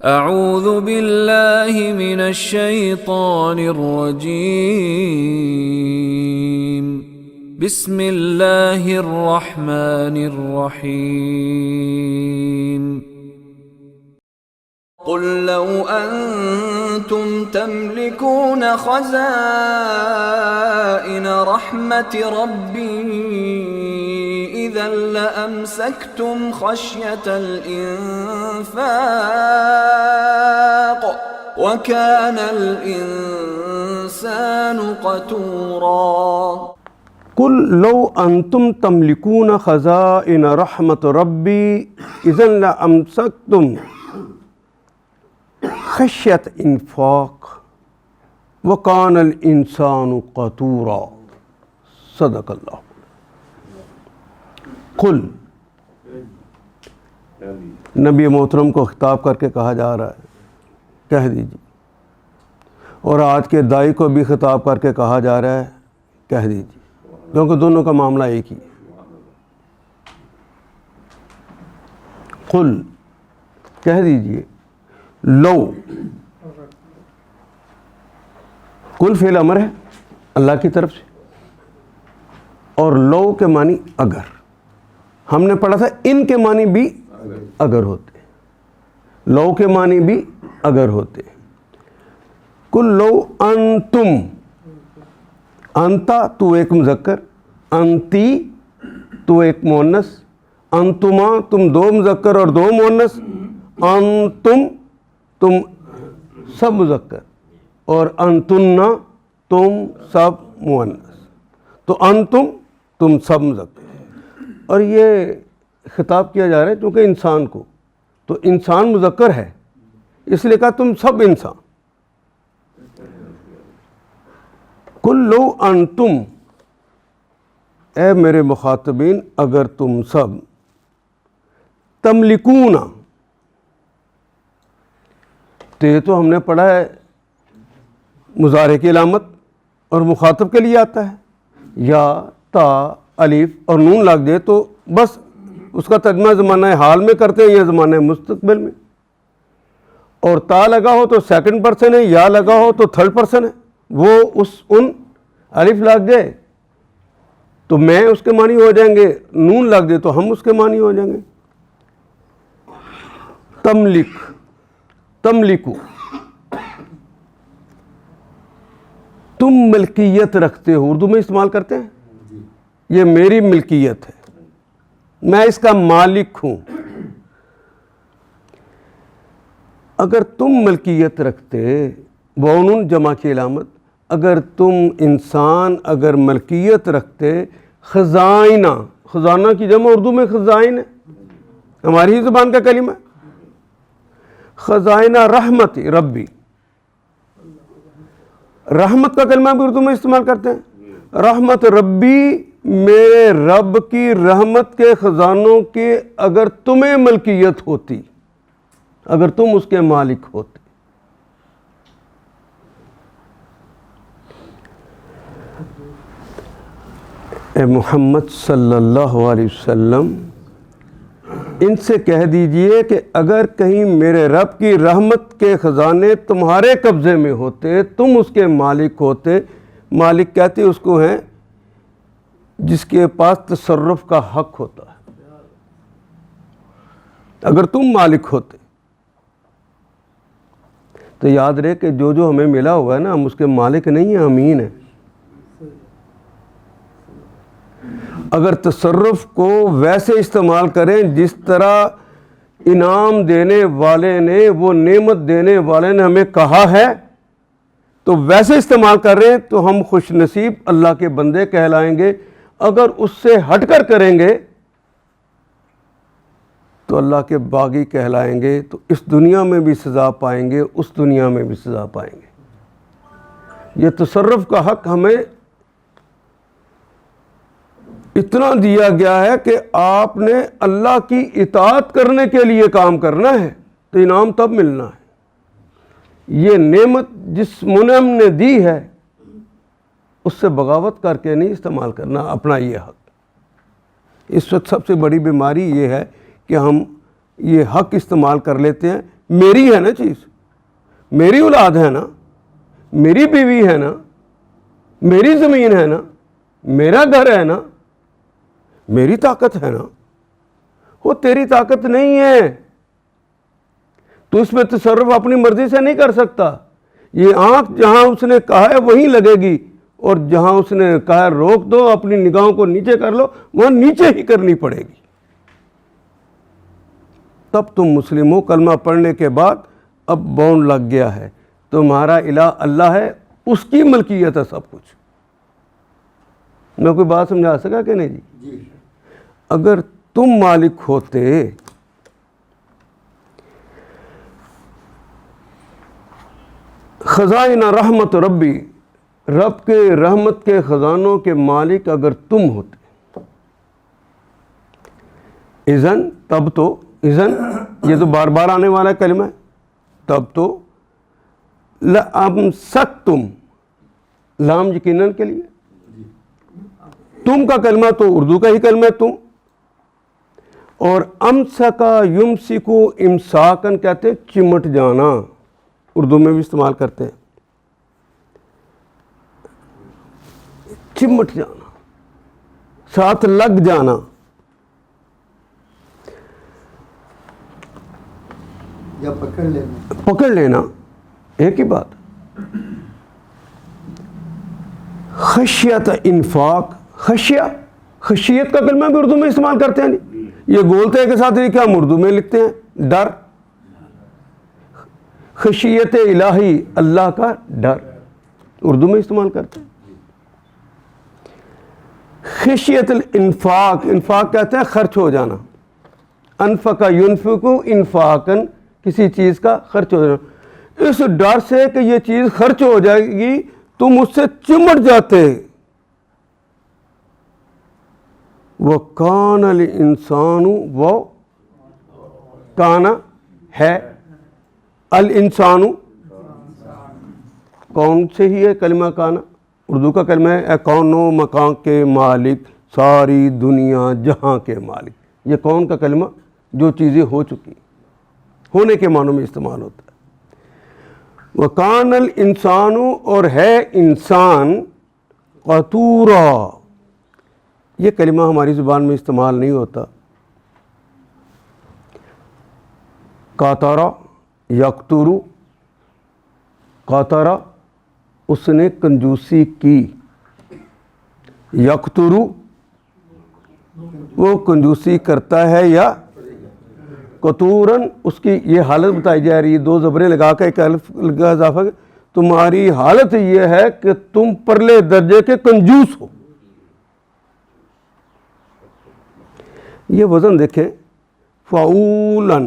اعوذ باللہ من الشیطان الرجیم بسم اللہ الرحمن الرحیم قل لو انتم تملكون خزائن رحمت ربی اذا لامسکتم خشیۃ الانفاق وكان الانسان قتورا قل لو انتم تملكون خزائن رحمت ربی اذا لامسکتم خشیۃ انفاق وکان الانسان قتورا صدق اللہ۔ قل نبی محترم کو خطاب کر کے کہا جا رہا ہے کہہ دیجیے، اور آج کے داعی کو بھی خطاب کر کے کہا جا رہا ہے کہہ دیجیے، کیونکہ دونوں کا معاملہ ایک ہی ہے۔ قل کہہ دیجیے، لو کل فعل امر ہے اللہ کی طرف سے، اور لو کے معنی اگر، ہم نے پڑھا تھا ان کے معنی بھی اگر ہوتے، لو کے معنی بھی اگر ہوتے۔ کل لو انتم، انتا تو ایک مذکر، انتی تو ایک مؤنث، انتما تم دو مذکر اور دو مؤنث، انتم تم سب مذکر، اور انتنا تم سب مؤنث، تو انتم تم سب مذکر، اور یہ خطاب کیا جا رہا ہے چونکہ انسان کو، تو انسان مذکر ہے اس لیے کہا تم سب انسان۔ قل لو انتم، اے میرے مخاطبین اگر تم سب، تملکون، تو یہ تو ہم نے پڑھا ہے مضارع کی علامت اور مخاطب کے لیے آتا ہے، یا تا الف اور نون لگ جائے تو بس اس کا ترجمہ زمانہ حال میں کرتے ہیں یا زمانہ مستقبل میں، اور تا لگا ہو تو سیکنڈ پرسن ہے، یا لگا ہو تو تھرڈ پرسن ہے، وہ ان الف لگ جائے تو میں اس کے معنی ہو جائیں گے، نون لگ جائے تو ہم اس کے معنی ہو جائیں گے۔ تملکو، تم ملکیت رکھتے ہو، اردو میں استعمال کرتے ہیں، یہ میری ملکیت ہے، میں اس کا مالک ہوں۔ اگر تم ملکیت رکھتے، بونن جمع کی علامت، اگر تم انسان اگر ملکیت رکھتے، خزائنہ، خزانہ کی جمع اردو میں خزائن ہے، ہماری ہی زبان کا کلمہ ہے، خزائنہ رحمت ربی، رحمت کا کلمہ بھی اردو میں استعمال کرتے ہیں، رحمت ربی، میرے رب کی رحمت کے خزانوں کی اگر تمہیں ملکیت ہوتی، اگر تم اس کے مالک ہوتے۔ اے محمد صلی اللہ علیہ وسلم ان سے کہہ دیجئے کہ اگر کہیں میرے رب کی رحمت کے خزانے تمہارے قبضے میں ہوتے، تم اس کے مالک ہوتے، مالک کہتے اس کو ہیں جس کے پاس تصرف کا حق ہوتا ہے، اگر تم مالک ہوتے تو یاد رہے کہ جو ہمیں ملا ہوا ہے نا، ہم اس کے مالک نہیں ہیں، امین ہیں۔ اگر تصرف کو ویسے استعمال کریں جس طرح انعام دینے والے نے، وہ نعمت دینے والے نے ہمیں کہا ہے، تو ویسے استعمال کر رہے ہیں تو ہم خوش نصیب اللہ کے بندے کہلائیں گے۔ اگر اس سے ہٹ کر کریں گے تو اللہ کے باغی کہلائیں گے، تو اس دنیا میں بھی سزا پائیں گے، اس دنیا میں بھی سزا پائیں گے۔ یہ تصرف کا حق ہمیں اتنا دیا گیا ہے کہ آپ نے اللہ کی اطاعت کرنے کے لیے کام کرنا ہے تو انعام تب ملنا ہے۔ یہ نعمت جس منعم نے دی ہے اس سے بغاوت کر کے نہیں استعمال کرنا اپنا یہ حق۔ اس وقت سب سے بڑی بیماری یہ ہے کہ ہم یہ حق استعمال کر لیتے ہیں میری ہے نا چیز, میری اولاد ہے نا, میری بیوی ہے نا, میری زمین ہے نا, میرا گھر ہے نا, میری طاقت ہے نا. وہ تیری طاقت نہیں ہے, تو اس میں تصرف اپنی مرضی سے نہیں کر سکتا. یہ آنکھ جہاں اس نے کہا ہے وہیں لگے گی, اور جہاں اس نے کہا ہے روک دو, اپنی نگاہوں کو نیچے کر لو, وہاں نیچے ہی کرنی پڑے گی. تب تم مسلم ہو. کلمہ پڑھنے کے بعد اب بونڈ لگ گیا ہے, تمہارا الہ اللہ ہے, اس کی ملکیت ہے سب کچھ. میں کوئی بات سمجھا سکا کہ نہیں جی؟ اگر تم مالک ہوتے خزائن رحمت ربی, رب کے رحمت کے خزانوں کے مالک اگر تم ہوتے, اذن تب تو, اذن یہ تو بار بار آنے والا کلمہ ہے, تب تو لَأَمْسَكْتُمْ, لام یقیناً کے لیے, تم کا کلمہ تو اردو کا ہی کلمہ ہے تم, اور امسکا یمسکو امساکن کہتے ہیں چمٹ جانا, اردو میں بھی استعمال کرتے ہیں, چمٹ جانا, ساتھ لگ جانا. یا پکڑ لینا ایک ہی بات. خشیت انفاق, خشیت کا کلمہ بھی اردو میں استعمال کرتے ہیں. یہ بولتے ہیں کہ ساتھ یہ کیا ہم اردو میں لکھتے ہیں ڈر. خشیت الہی, اللہ کا ڈر, اردو میں استعمال کرتے ہیں. خشیت الانفاق, انفاق کہتے ہیں خرچ ہو جانا. انفقا ینفقو انفاقن, کسی چیز کا خرچ ہو جانا. اس ڈر سے کہ یہ چیز خرچ ہو جائے گی تم اس سے چمٹ جاتے. وَكَانَ الْإِنسَانُ, وہ کانا ہے, الانسانو کون سے ہی ہے کلمہ کانا, اردو کا کلمہ ہے. اے کون و مکان کے مالک, ساری دنیا جہاں کے مالک. یہ کون کا کلمہ جو چیزیں ہو چکی, ہونے کے معنوں میں استعمال ہوتا ہے. وَكَانَ الْإِنسَانُ, اور ہے انسان, قَطُورًا, یہ کلمہ ہماری زبان میں استعمال نہیں ہوتا. قَطَرَ یقترو, قَطَرَ اس نے کنجوسی کی, یقترو وہ کنجوسی کرتا ہے, یا قطوراً اس کی یہ حالت بتائی جا رہی ہے, دو زبریں لگا کے ایک الف لگا اضافہ, تمہاری حالت یہ ہے کہ تم پرلے درجے کے کنجوس ہو. یہ وزن دیکھیں, فعولن,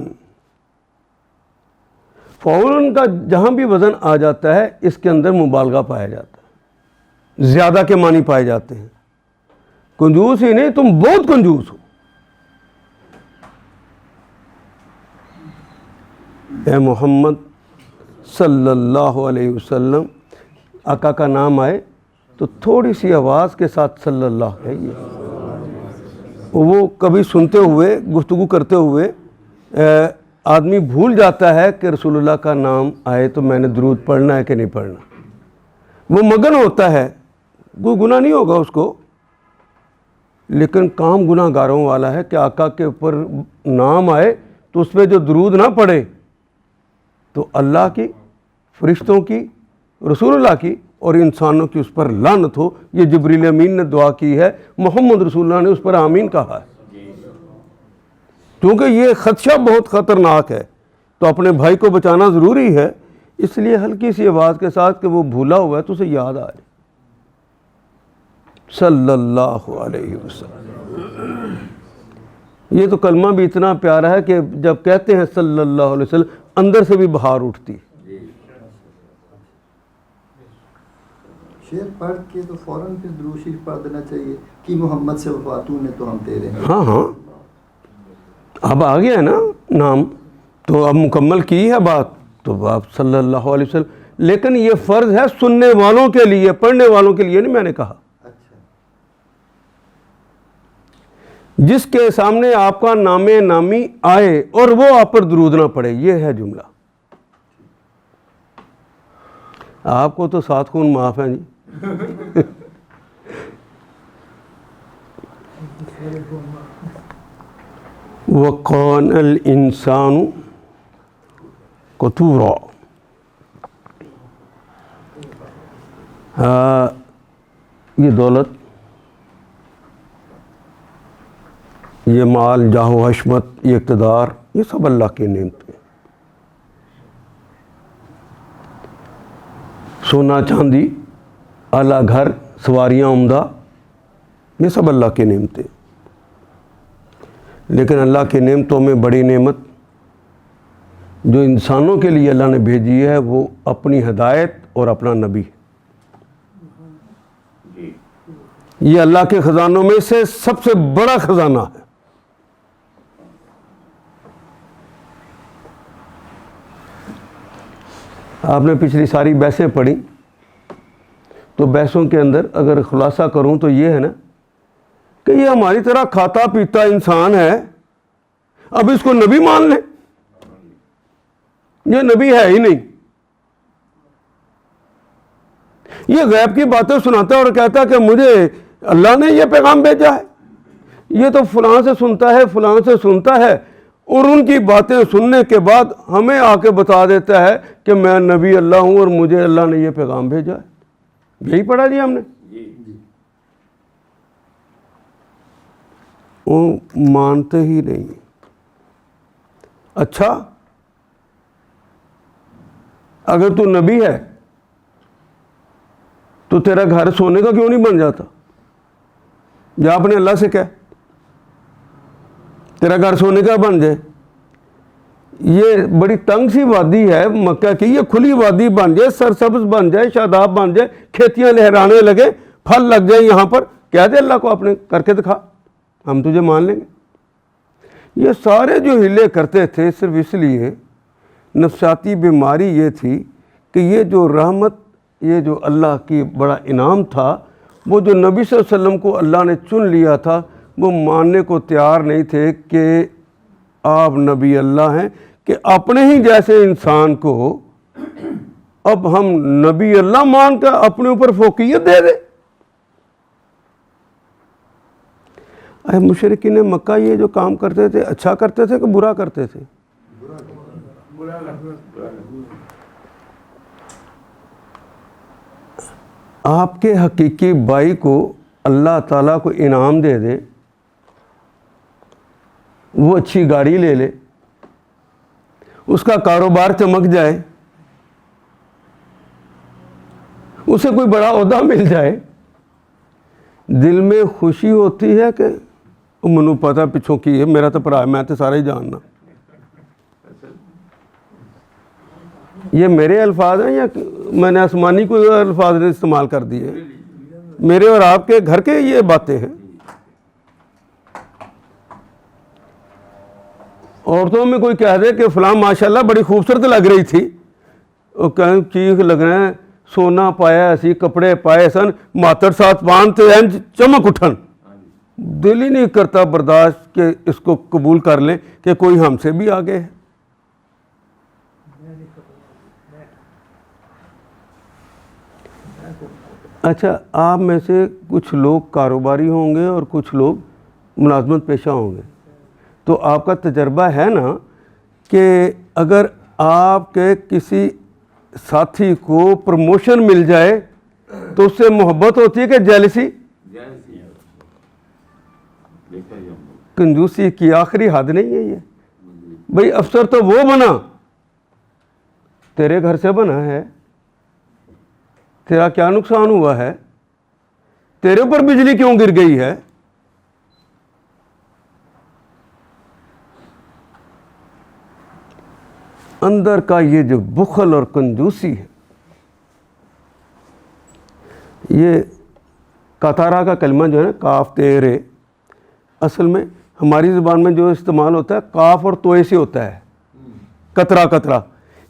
فعولن کا جہاں بھی وزن آ جاتا ہے اس کے اندر مبالغہ پایا جاتا ہے, زیادہ کے معنی پائے جاتے ہیں. کنجوس ہی نہیں, تم بہت کنجوس ہو. اے محمد صلی اللہ علیہ وسلم, آقا کا نام آئے تو تھوڑی سی آواز کے ساتھ صلی اللہ کہیے. وہ کبھی سنتے ہوئے, گفتگو کرتے ہوئے آدمی بھول جاتا ہے کہ رسول اللہ کا نام آئے تو میں نے درود پڑھنا ہے کہ نہیں پڑھنا. وہ مگن ہوتا ہے, کوئی گناہ نہیں ہوگا اس کو, لیکن کام گناہ گاروں والا ہے کہ آقا کے اوپر نام آئے تو اس پہ جو درود نہ پڑھے تو اللہ کی, فرشتوں کی, رسول اللہ کی اور انسانوں کی اس پر لعنت ہو. یہ جبریل امین نے دعا کی ہے, محمد رسول اللہ نے اس پر آمین کہا ہے. کیونکہ یہ خدشہ بہت خطرناک ہے, تو اپنے بھائی کو بچانا ضروری ہے. اس لیے ہلکی سی آواز کے ساتھ کہ وہ بھولا ہوا ہے تو اسے یاد آ جائے, صلی اللہ علیہ وسلم. یہ تو کلمہ بھی اتنا پیارا ہے کہ جب کہتے ہیں صلی اللہ علیہ وسلم اندر سے بھی بہار اٹھتی. شعر پڑھ کے تو فوراً پھر درود شریف پڑھ دینا چاہیے کہ محمد سے وفاتوں نے تو ہم تیرے ہیں. ہاں ہاں, اب آ گیا ہے نا نام, تو اب مکمل کی ہے بات, تو آپ صلی اللہ علیہ وسلم. لیکن یہ فرض ہے سننے والوں کے لیے, پڑھنے والوں کے لیے نہیں, میں نے کہا. جس کے سامنے آپ کا نام نامی آئے اور وہ آپ پر درود نہ پڑے. یہ ہے جملہ. آپ کو تو 7 خون معاف ہیں جی. وَقَانَ الْإِنسَانُ قَتُورًا. یہ دولت، یہ مال، جاہ و حشمت، یہ اقتدار، یہ سب اللہ کی نعمتیں. سونا چاندی، اعلیٰ گھر، سواریاں عمدہ، یہ سب اللہ کی نعمتیں. لیکن اللہ کی نعمتوں میں بڑی نعمت جو انسانوں کے لیے اللہ نے بھیجی ہے وہ اپنی ہدایت اور اپنا نبی ہے. یہ اللہ کے خزانوں میں سے سب سے بڑا خزانہ ہے. آپ نے پچھلی ساری بحثیں پڑھی تو بحثوں کے اندر اگر خلاصہ کروں تو یہ ہے نا کہ یہ ہماری طرح کھاتا پیتا انسان ہے، اب اس کو نبی مان لیں. یہ نبی ہے ہی نہیں. یہ غیب کی باتیں سناتا ہے اور کہتا ہے کہ مجھے اللہ نے یہ پیغام بھیجا ہے. یہ تو فلاں سے سنتا ہے، فلاں سے سنتا ہے، اور ان کی باتیں سننے کے بعد ہمیں آ کے بتا دیتا ہے کہ میں نبی اللہ ہوں اور مجھے اللہ نے یہ پیغام بھیجا ہے. یہی پڑھا جی ہم نے. وہ مانتے ہی نہیں. اچھا اگر تو نبی ہے تو تیرا گھر سونے کا کیوں نہیں بن جاتا؟ یا اپنے اللہ سے کہہ تیرا گھر سونے کا بن جائے. یہ بڑی تنگ سی وادی ہے مکہ کی، یہ کھلی وادی بن جائے، سرسبز بن جائے، شاداب بن جائے، کھیتیاں لہرانے لگے، پھل لگ جائیں یہاں پر، کہہ دے اللہ کو اپنے کر کے دکھا، ہم تجھے مان لیں گے. یہ سارے جو ہلے کرتے تھے صرف اس لیے، نفسیاتی بیماری یہ تھی کہ یہ جو رحمت، یہ جو اللہ کی بڑا انعام تھا، وہ جو نبی صلی اللہ علیہ وسلم کو اللہ نے چن لیا تھا، وہ ماننے کو تیار نہیں تھے کہ آپ نبی اللہ ہیں، کہ اپنے ہی جیسے انسان کو اب ہم نبی اللہ مان کر اپنے اوپر فوقیت دے دیں. مشرکین مکہ یہ جو کام کرتے تھے اچھا کرتے تھے کہ برا کرتے تھے؟ آپ کے حقیقی بھائی کو اللہ تعالیٰ کو انعام دے دے، وہ اچھی گاڑی لے لے، اس کا کاروبار چمک جائے، اسے کوئی بڑا عہدہ مل جائے، دل میں خوشی ہوتی ہے کہ منو پتہ پچھوں کی ہے، میرا تو پڑھا ہے، میں تو سارا ہی جاننا. یہ میرے الفاظ ہیں یا میں نے آسمانی کوئی الفاظ استعمال کر دیے؟ میرے اور آپ کے گھر کے یہ باتیں ہیں. عورتوں میں کوئی کہہ دے کہ فلاں ماشاءاللہ بڑی خوبصورت لگ رہی تھی، وہ کہیں چیخ لگ رہے ہیں، سونا پایا ایسی، کپڑے پائے سن، ماتر ساتھ پان تھے چمک اٹھن. دل ہی نہیں کرتا برداشت کہ اس کو قبول کر لیں کہ کوئی ہم سے بھی آگے ہے. اچھا آپ میں سے کچھ لوگ کاروباری ہوں گے اور کچھ لوگ ملازمت پیشہ ہوں گے، تو آپ کا تجربہ ہے نا کہ اگر آپ کے کسی ساتھی کو پروموشن مل جائے تو اس سے محبت ہوتی ہے کہ جیلسی؟ کنجوسی کی آخری حد نہیں ہے. یہ بھئی افسر تو وہ بنا، تیرے گھر سے بنا ہے، تیرا کیا نقصان ہوا ہے، تیرے اوپر بجلی کیوں گر گئی ہے؟ اندر کا یہ جو بخل اور کنجوسی ہے، یہ کاتارا کا کلمہ جو ہے نا، کاف تیرے، اصل میں ہماری زبان میں جو استعمال ہوتا ہے کاف اور توئے سے ہوتا ہے، قطرہ قطرہ.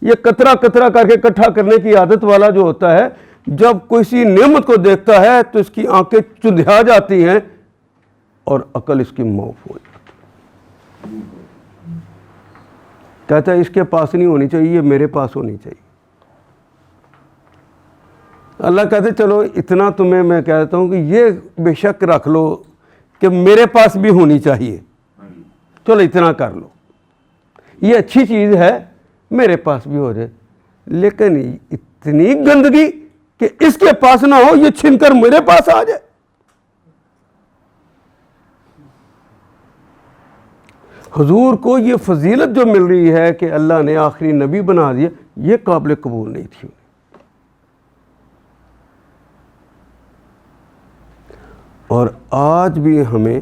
یہ قطرہ قطرہ کر کے اکٹھا کرنے کی عادت والا جو ہوتا ہے، جب کسی نعمت کو دیکھتا ہے تو اس کی آنکھیں چندھیا جاتی ہیں اور عقل اس کی معاف ہو جاتی. کہتا ہے اس کے پاس نہیں ہونی چاہیے, یہ میرے پاس ہونی چاہیے. اللہ کہتے چلو اتنا تمہیں میں کہتا ہوں کہ یہ بے شک رکھ لو کہ میرے پاس بھی ہونی چاہیے, چلو اتنا کر لو, یہ اچھی چیز ہے میرے پاس بھی ہو جائے. لیکن اتنی گندگی کہ اس کے پاس نہ ہو, یہ چھن کر میرے پاس آ جائے. حضور کو یہ فضیلت جو مل رہی ہے کہ اللہ نے آخری نبی بنا دیا, یہ قابل قبول نہیں تھی. اور آج بھی ہمیں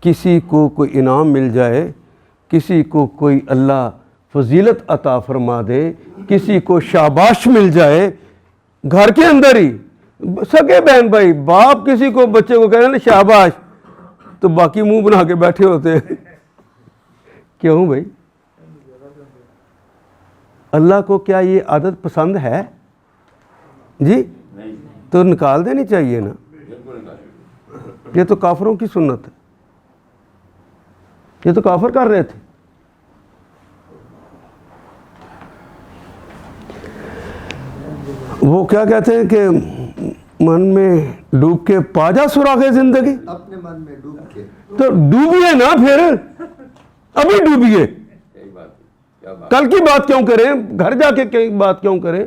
کسی کو کوئی انعام مل جائے, کسی کو کوئی اللہ فضیلت عطا فرما دے, کسی کو شاباش مل جائے گھر کے اندر ہی, سگے بہن بھائی, باپ کسی کو بچے کو کہہ رہے نا شاباش, تو باقی منہ بنا کے بیٹھے ہوتے ہیں. کیوں بھائی؟ اللہ کو کیا یہ عادت پسند ہے جی؟ تو نکال دینی چاہیے نا. یہ تو کافروں کی سنت ہے, یہ تو کافر کر رہے تھے. وہ کیا کہتے ہیں کہ من میں ڈوب کے پا جا سراغ زندگی, اپنے من میں ڈوب کے. تو ڈوبیے نا, پھر ابھی ڈوبیے, کل کی بات کیوں کریں, گھر جا کے بات کیوں کریں,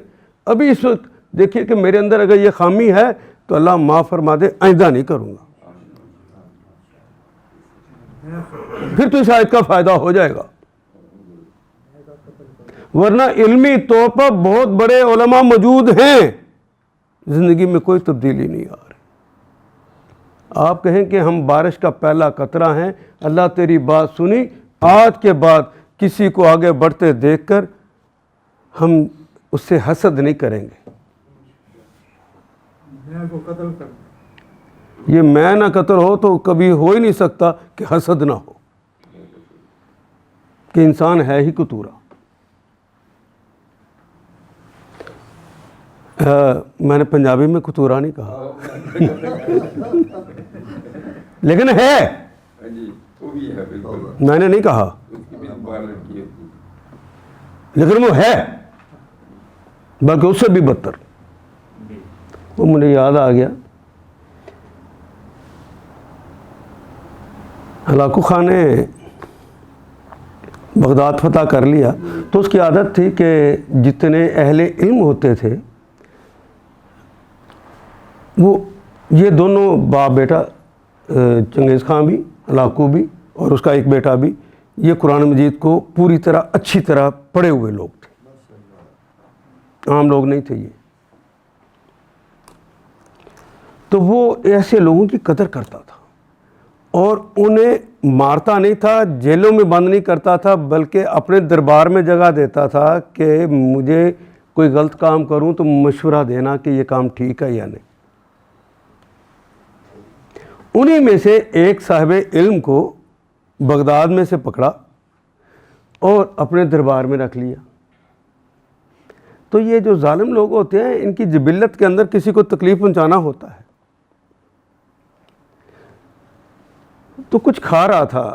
ابھی اس وقت دیکھیے کہ میرے اندر اگر یہ خامی ہے تو اللہ معاف فرما دے, آئندہ نہیں کروں گا. پھر تو شاید کا فائدہ ہو جائے گا. ورنہ علمی طور پر بہت بڑے علماء موجود ہیں, زندگی میں کوئی تبدیلی نہیں آ رہی. آپ کہیں کہ ہم بارش کا پہلا قطرہ ہیں, اللہ تیری بات سنی, آج کے بعد کسی کو آگے بڑھتے دیکھ کر ہم اس سے حسد نہیں کریں گے. یہ میں نہ قتل ہو تو کبھی ہو ہی نہیں سکتا کہ حسد نہ ہو, کہ انسان ہے ہی قطورہ. میں نے پنجابی میں قطورہ نہیں کہا, لیکن ہے, میں نے نہیں کہا, لیکن وہ ہے, بلکہ اس سے بھی بدتر. وہ مجھے یاد آ گیا, ہلاکو خان نے بغداد فتح کر لیا تو اس کی عادت تھی کہ جتنے اہل علم ہوتے تھے وہ یہ دونوں باپ بیٹا, چنگیز خان بھی, ہلاکو بھی, اور اس کا ایک بیٹا بھی, یہ قرآن مجید کو پوری طرح اچھی طرح پڑھے ہوئے لوگ تھے, عام لوگ نہیں تھے یہ. تو وہ ایسے لوگوں کی قدر کرتا تھا اور انہیں مارتا نہیں تھا, جیلوں میں بند نہیں کرتا تھا, بلکہ اپنے دربار میں جگہ دیتا تھا کہ مجھے کوئی غلط کام کروں تو مشورہ دینا کہ یہ کام ٹھیک ہے یا نہیں. انہی میں سے ایک صاحب علم کو بغداد میں سے پکڑا اور اپنے دربار میں رکھ لیا. تو یہ جو ظالم لوگ ہوتے ہیں ان کی جبلت کے اندر کسی کو تکلیف پہنچانا ہوتا ہے. تو کچھ کھا رہا تھا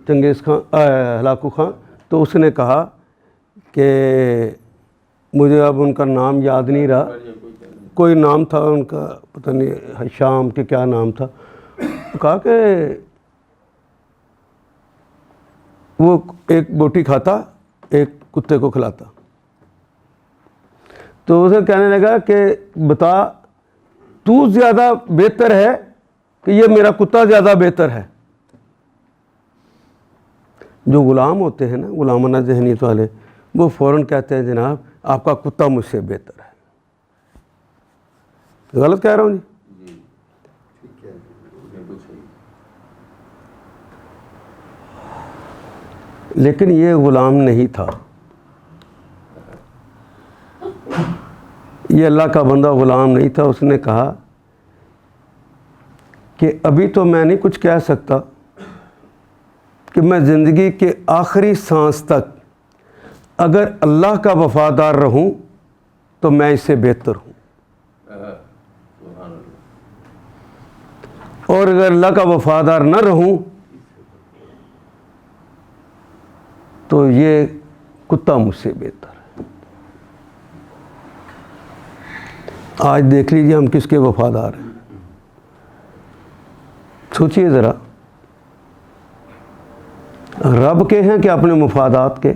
چنگیز خان, ہلاکو خان, تو اس نے کہا کہ مجھے اب ان کا نام یاد نہیں رہا, کوئی نام تھا ان کا, پتہ نہیں شام کے کیا نام تھا. کہا کہ وہ ایک بوٹی کھاتا, ایک کتے کو کھلاتا. تو اسے کہنے لگا کہ بتا تو زیادہ بہتر ہے کہ یہ میرا کتا زیادہ بہتر ہے. جو غلام ہوتے ہیں نا, غلامانہ ذہنیت والے, وہ فوراً کہتے ہیں جناب آپ کا کتا مجھ سے بہتر ہے. غلط کہہ رہا ہوں جی؟ لیکن یہ غلام نہیں تھا, یہ اللہ کا بندہ غلام نہیں تھا. اس نے کہا کہ ابھی تو میں نہیں کچھ کہہ سکتا کہ میں زندگی کے آخری سانس تک اگر اللہ کا وفادار رہوں تو میں اس سے بہتر ہوں, اور اگر اللہ کا وفادار نہ رہوں تو یہ کتا مجھ سے بہتر ہے. آج دیکھ لیجیے ہم کس کے وفادار ہیں. سوچئے ذرا, رب کے ہیں کہ اپنے مفادات کے؟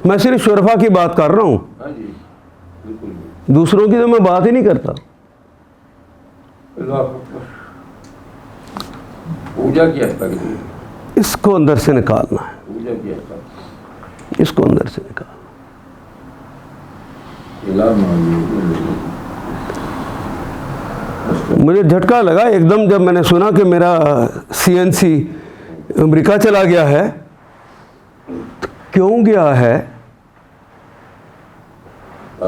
میں صرف شرفا کی بات کر رہا ہوں, دوسروں کی تو میں بات ہی نہیں کرتا. اس کو اندر سے نکالنا ہے, اس کو اندر سے نکالنا. مجھے جھٹکا لگا ایک دم جب میں نے سنا کہ میرا CNC امریکہ چلا گیا ہے. کیوں گیا ہے؟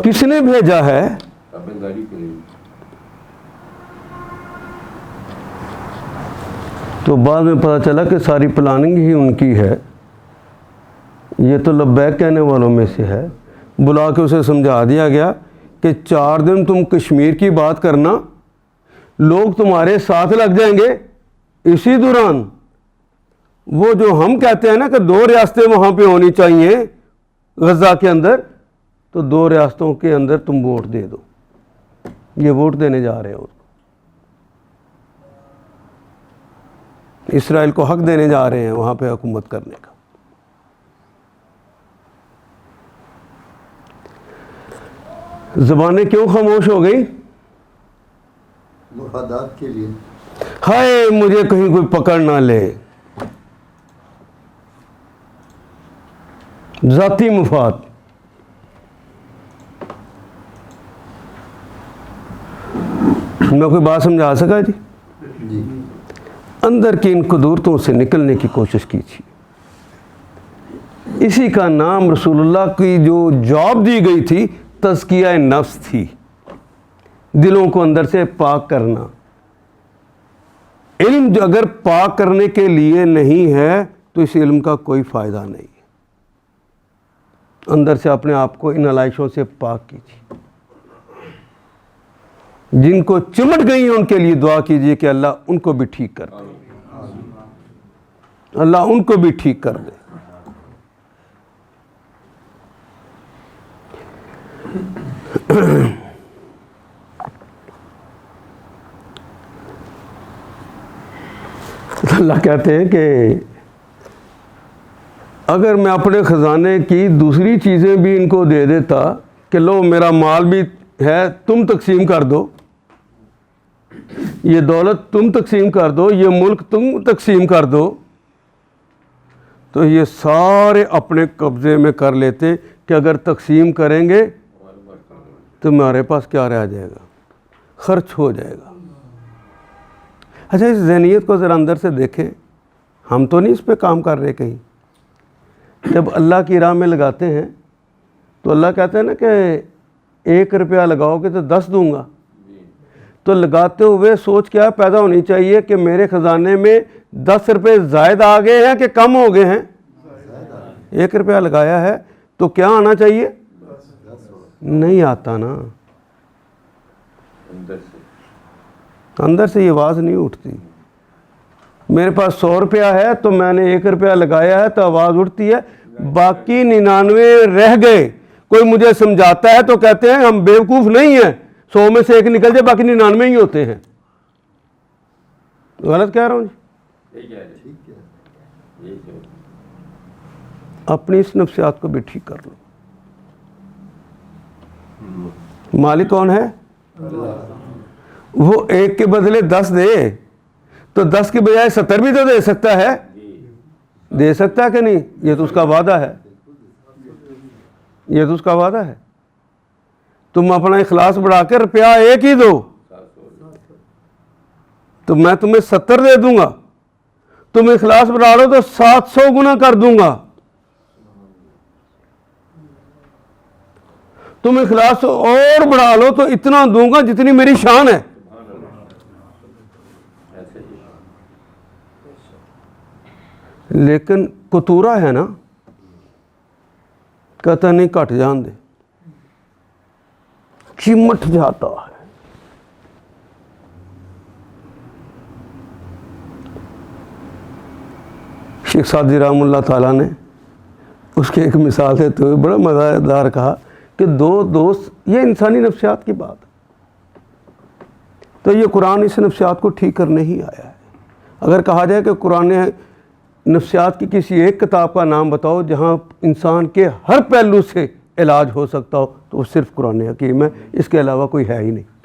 کس نے بھیجا ہے؟ تو بعد میں پتہ چلا کہ ساری پلاننگ ہی ان کی ہے. یہ تو لبیک کہنے والوں میں سے ہے. بلا کے اسے سمجھا دیا گیا کہ 4 دن تم کشمیر کی بات کرنا, لوگ تمہارے ساتھ لگ جائیں گے. اسی دوران وہ جو ہم کہتے ہیں نا کہ 2 ریاستیں وہاں پہ ہونی چاہیے غزہ کے اندر, تو 2 ریاستوں کے اندر تم ووٹ دے دو. یہ ووٹ دینے جا رہے ہو, اسرائیل کو حق دینے جا رہے ہیں وہاں پہ حکومت کرنے کا. زبانیں کیوں خاموش ہو گئی؟ مفادات کے لیے. ہائے مجھے کہیں کوئی پکڑ نہ لے, ذاتی مفاد. میں کوئی بات سمجھا سکا جی؟ جی اندر کی ان قدورتوں سے نکلنے کی کوشش کیجیے. اسی کا نام رسول اللہ کی جو جاب دی گئی تھی تزکیہ نفس تھی, دلوں کو اندر سے پاک کرنا. علم جو اگر پاک کرنے کے لیے نہیں ہے تو اس علم کا کوئی فائدہ نہیں. اندر سے اپنے آپ کو ان علائشوں سے پاک کیجیے. جن کو چمٹ گئی ہیں ان کے لیے دعا کیجیے کہ اللہ ان کو بھی ٹھیک کر دے, اللہ ان کو بھی ٹھیک کر دے. اللہ کہتے ہیں کہ اگر میں اپنے خزانے کی دوسری چیزیں بھی ان کو دے دیتا کہ لو میرا مال بھی ہے تم تقسیم کر دو, یہ دولت تم تقسیم کر دو, یہ ملک تم تقسیم کر دو, تو یہ سارے اپنے قبضے میں کر لیتے کہ اگر تقسیم کریں گے تو ہمارے پاس کیا رہ جائے گا, خرچ ہو جائے گا. اچھا اس ذہنیت کو ذرا اندر سے دیکھیں, ہم تو نہیں اس پہ کام کر رہے کہیں. جب اللہ کی راہ میں لگاتے ہیں تو اللہ کہتے ہیں نا کہ 1 روپیہ لگاؤ گے تو 10 دوں گا. تو لگاتے ہوئے سوچ کیا پیدا ہونی چاہیے کہ میرے خزانے میں 10 روپے زائد آ گئے ہیں کہ کم ہو گئے ہیں؟ 1 روپیہ لگایا ہے تو کیا آنا چاہیے؟ نہیں آتا نا, اندر سے یہ آواز نہیں اٹھتی. میرے پاس 100 روپیہ ہے تو میں نے 1 روپیہ لگایا ہے تو آواز اٹھتی ہے, باقی 99 رہ گئے. کوئی مجھے سمجھاتا ہے تو کہتے ہیں ہم بیوقوف نہیں ہیں, 100 میں سے 1 نکل جائے باقی 99 ہی ہوتے ہیں. غلط کہہ رہا ہوں جی؟ اپنی اس نفسیات کو بھی ٹھیک کر لو. مالک کون ہے؟ وہ 1 کے بدلے 10 دے تو 10 کے بجائے 70 بھی تو دے سکتا ہے, دے سکتا ہے کہ نہیں؟ یہ تو اس کا وعدہ ہے, یہ تو اس کا وعدہ ہے. تم اپنا اخلاص بڑھا کے روپیہ 1 ہی دو تو میں تمہیں 70 دے دوں گا. تم اخلاص بڑھا لو تو 700 گنا کر دوں گا. تم اخلاص اور بڑھا لو تو اتنا دوں گا جتنی میری شان ہے. لیکن کتورا ہے نا, کہتا نہیں کٹ جان دے, چمٹ جاتا ہے. شیخ سعدی رحمہ اللہ تعالیٰ نے اس کی ایک مثال دیتے ہوئے بڑا مزیدار کہا کہ دو دوست، یہ انسانی نفسیات کی بات ہے، تو یہ قرآن اس نفسیات کو ٹھیک کرنے ہی آیا ہے۔ اگر کہا جائے کہ قرآن نفسیات کی کسی ایک کتاب کا نام بتاؤ جہاں انسان کے ہر پہلو سے علاج ہو سکتا ہو تو وہ صرف قرآن حکیم ہے، اس کے علاوہ کوئی ہے ہی نہیں۔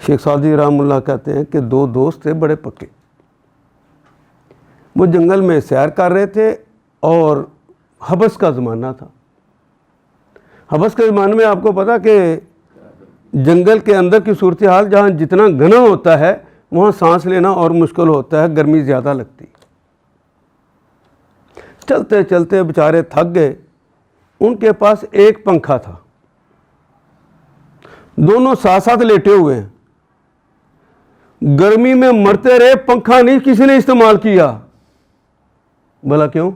شیخ سعدی رحمہ اللہ کہتے ہیں کہ دو دوست تھے بڑے پکے، وہ جنگل میں سیر کر رہے تھے اور حبس کا زمانہ تھا۔ حبس کے زمانے میں آپ کو پتا کہ جنگل کے اندر کی صورتحال جہاں جتنا گھنا ہوتا ہے وہاں سانس لینا اور مشکل ہوتا ہے، گرمی زیادہ لگتی۔ چلتے چلتے بیچارے تھک گئے، ان کے پاس ایک پنکھا تھا، دونوں ساتھ ساتھ لیٹے ہوئے ہیں، گرمی میں مرتے رہے، پنکھا نہیں کسی نے استعمال کیا۔ بھلا کیوں؟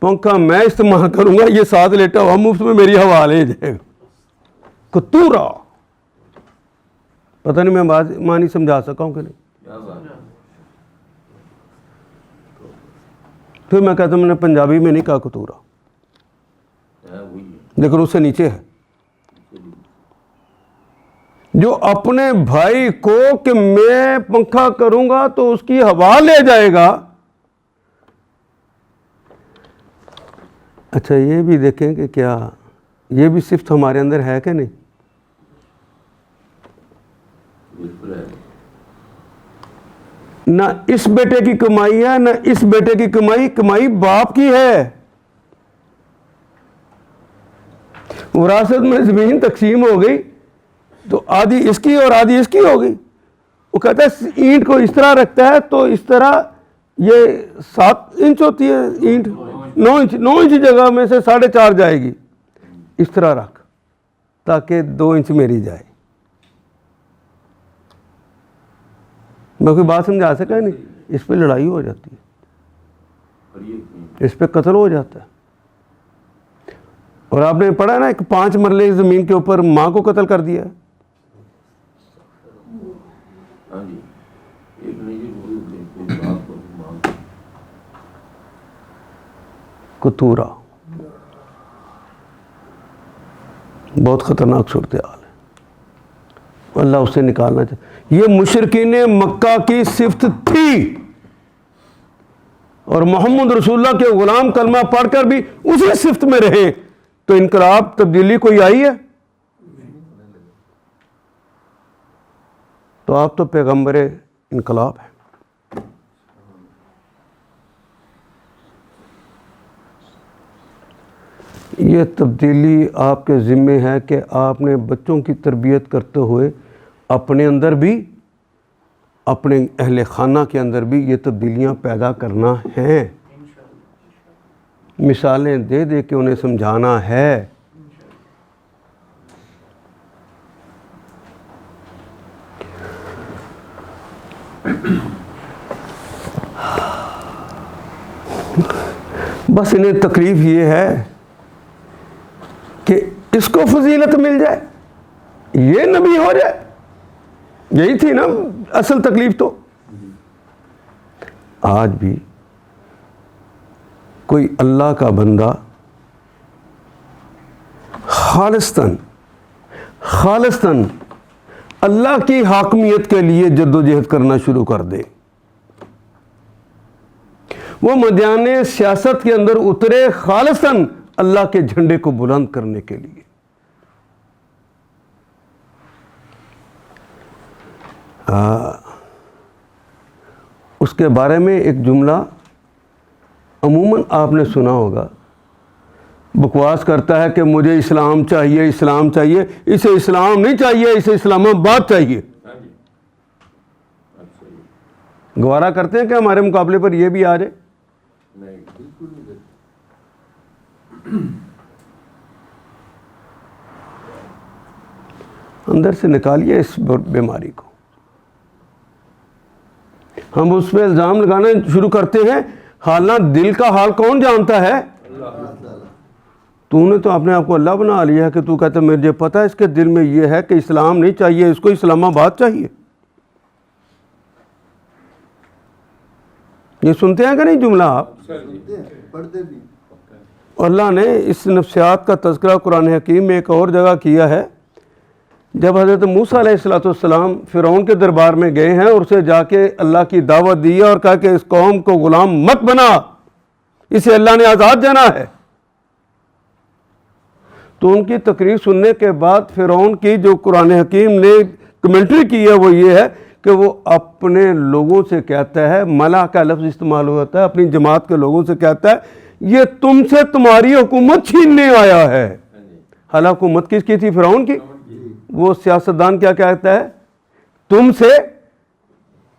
پنکھا میں استعمال کروں گا، یہ ساتھ لیٹا ہوا مفت میں میری ہوا لے جائے گا۔ کتورا، پتہ نہیں میں معنی سمجھا سکا ہوں کہ نہیں۔ پھر میں کہتا ہوں، میں نے پنجابی میں نہیں کہا کتورا، لیکن اس سے نیچے ہے، جو اپنے بھائی کو کہ میں پنکھا کروں گا تو اس کی ہوا لے جائے گا۔ اچھا یہ بھی دیکھیں کہ کیا یہ بھی صفت ہمارے اندر ہے کہ نہیں؟ نہ اس بیٹے کی کمائی ہے نہ اس بیٹے کی کمائی، کمائی باپ کی ہے۔ وراثت میں زمین تقسیم ہو گئی تو آدھی اس کی اور آدھی اس کی ہو گئی۔ وہ کہتا ہے اینٹ کو اس طرح رکھتا ہے تو اس طرح یہ 7 انچ ہوتی ہے اینٹ، 9 انچ جگہ میں سے 4.5 جائے گی، اس طرح رکھ تاکہ 2 انچ میری جائے۔ میں کوئی بات سمجھا سکا نہیں؟ اس پہ لڑائی ہو جاتی ہے، اس پہ قتل ہو جاتا ہے۔ اور آپ نے پڑھا نا ایک 5 مرلے زمین کے اوپر ماں کو قتل کر دیا ہے۔ کتورا بہت خطرناک صورتحال ہے، اللہ اسے نکالنا چاہے۔ یہ مشرکین مکہ کی صفت تھی، اور محمد رسول اللہ کے غلام کلمہ پڑھ کر بھی اسی صفت میں رہے، تو انقلاب تبدیلی کوئی آئی ہے؟ تو آپ تو پیغمبر انقلاب ہیں۔ یہ تبدیلی آپ کے ذمے ہے کہ آپ نے بچوں کی تربیت کرتے ہوئے اپنے اندر بھی، اپنے اہل خانہ کے اندر بھی یہ تبدیلیاں پیدا کرنا ہیں، مثالیں دے دے کے انہیں سمجھانا ہے۔ بس انہیں تکلیف یہ ہے کہ اس کو فضیلت مل جائے، یہ نبی ہو جائے، یہی تھی نا اصل تکلیف۔ تو آج بھی کوئی اللہ کا بندہ خالصتاً اللہ کی حاکمیت کے لیے جدوجہد کرنا شروع کر دے، وہ میدان سیاست کے اندر اترے خالصاً اللہ کے جھنڈے کو بلند کرنے کے لیے۔ اس کے بارے میں ایک جملہ عموماً آپ نے سنا ہوگا، بکواس کرتا ہے کہ مجھے اسلام چاہیے، اسلام چاہیے۔ اسے اسلام نہیں چاہیے، اسے اسلام آباد چاہیے۔ گوارا کرتے ہیں کہ ہمارے مقابلے پر یہ بھی آ جائے؟ اندر سے نکالیے اس بیماری کو۔ ہم اس پہ الزام لگانا شروع کرتے ہیں، حالانکہ دل کا حال کون جانتا ہے؟ تو نے تو اپنے آپ کو اللہ بنا لیا ہے کہ تو کہتا ہے مجھے پتہ ہے اس کے دل میں یہ ہے کہ اسلام نہیں چاہیے، اس کو اسلام آباد چاہیے۔ یہ سنتے ہیں کہ نہیں جملہ آپ؟ سنتے ہیں، پڑھتے بھی. اللہ نے اس نفسیات کا تذکرہ قرآن حکیم میں ایک اور جگہ کیا ہے. جب حضرت موسیٰ علیہ السلام فرعون کے دربار میں گئے ہیں اور اسے جا کے اللہ کی دعوت دی اور کہا کہ اس قوم کو غلام مت بنا، اسے اللہ نے آزاد جانا ہے، تو ان کی تقریر سننے کے بعد فرعون کی جو قرآن حکیم نے کمنٹری کی ہے وہ یہ ہے کہ وہ اپنے لوگوں سے کہتا ہے، ملا کا لفظ استعمال ہوتا ہے، اپنی جماعت کے لوگوں سے کہتا ہے یہ تم سے تمہاری حکومت چھیننے آیا ہے. حالانکہ حکومت کس کی تھی؟ فرعون کی. وہ سیاستدان کیا کہتا ہے؟ تم سے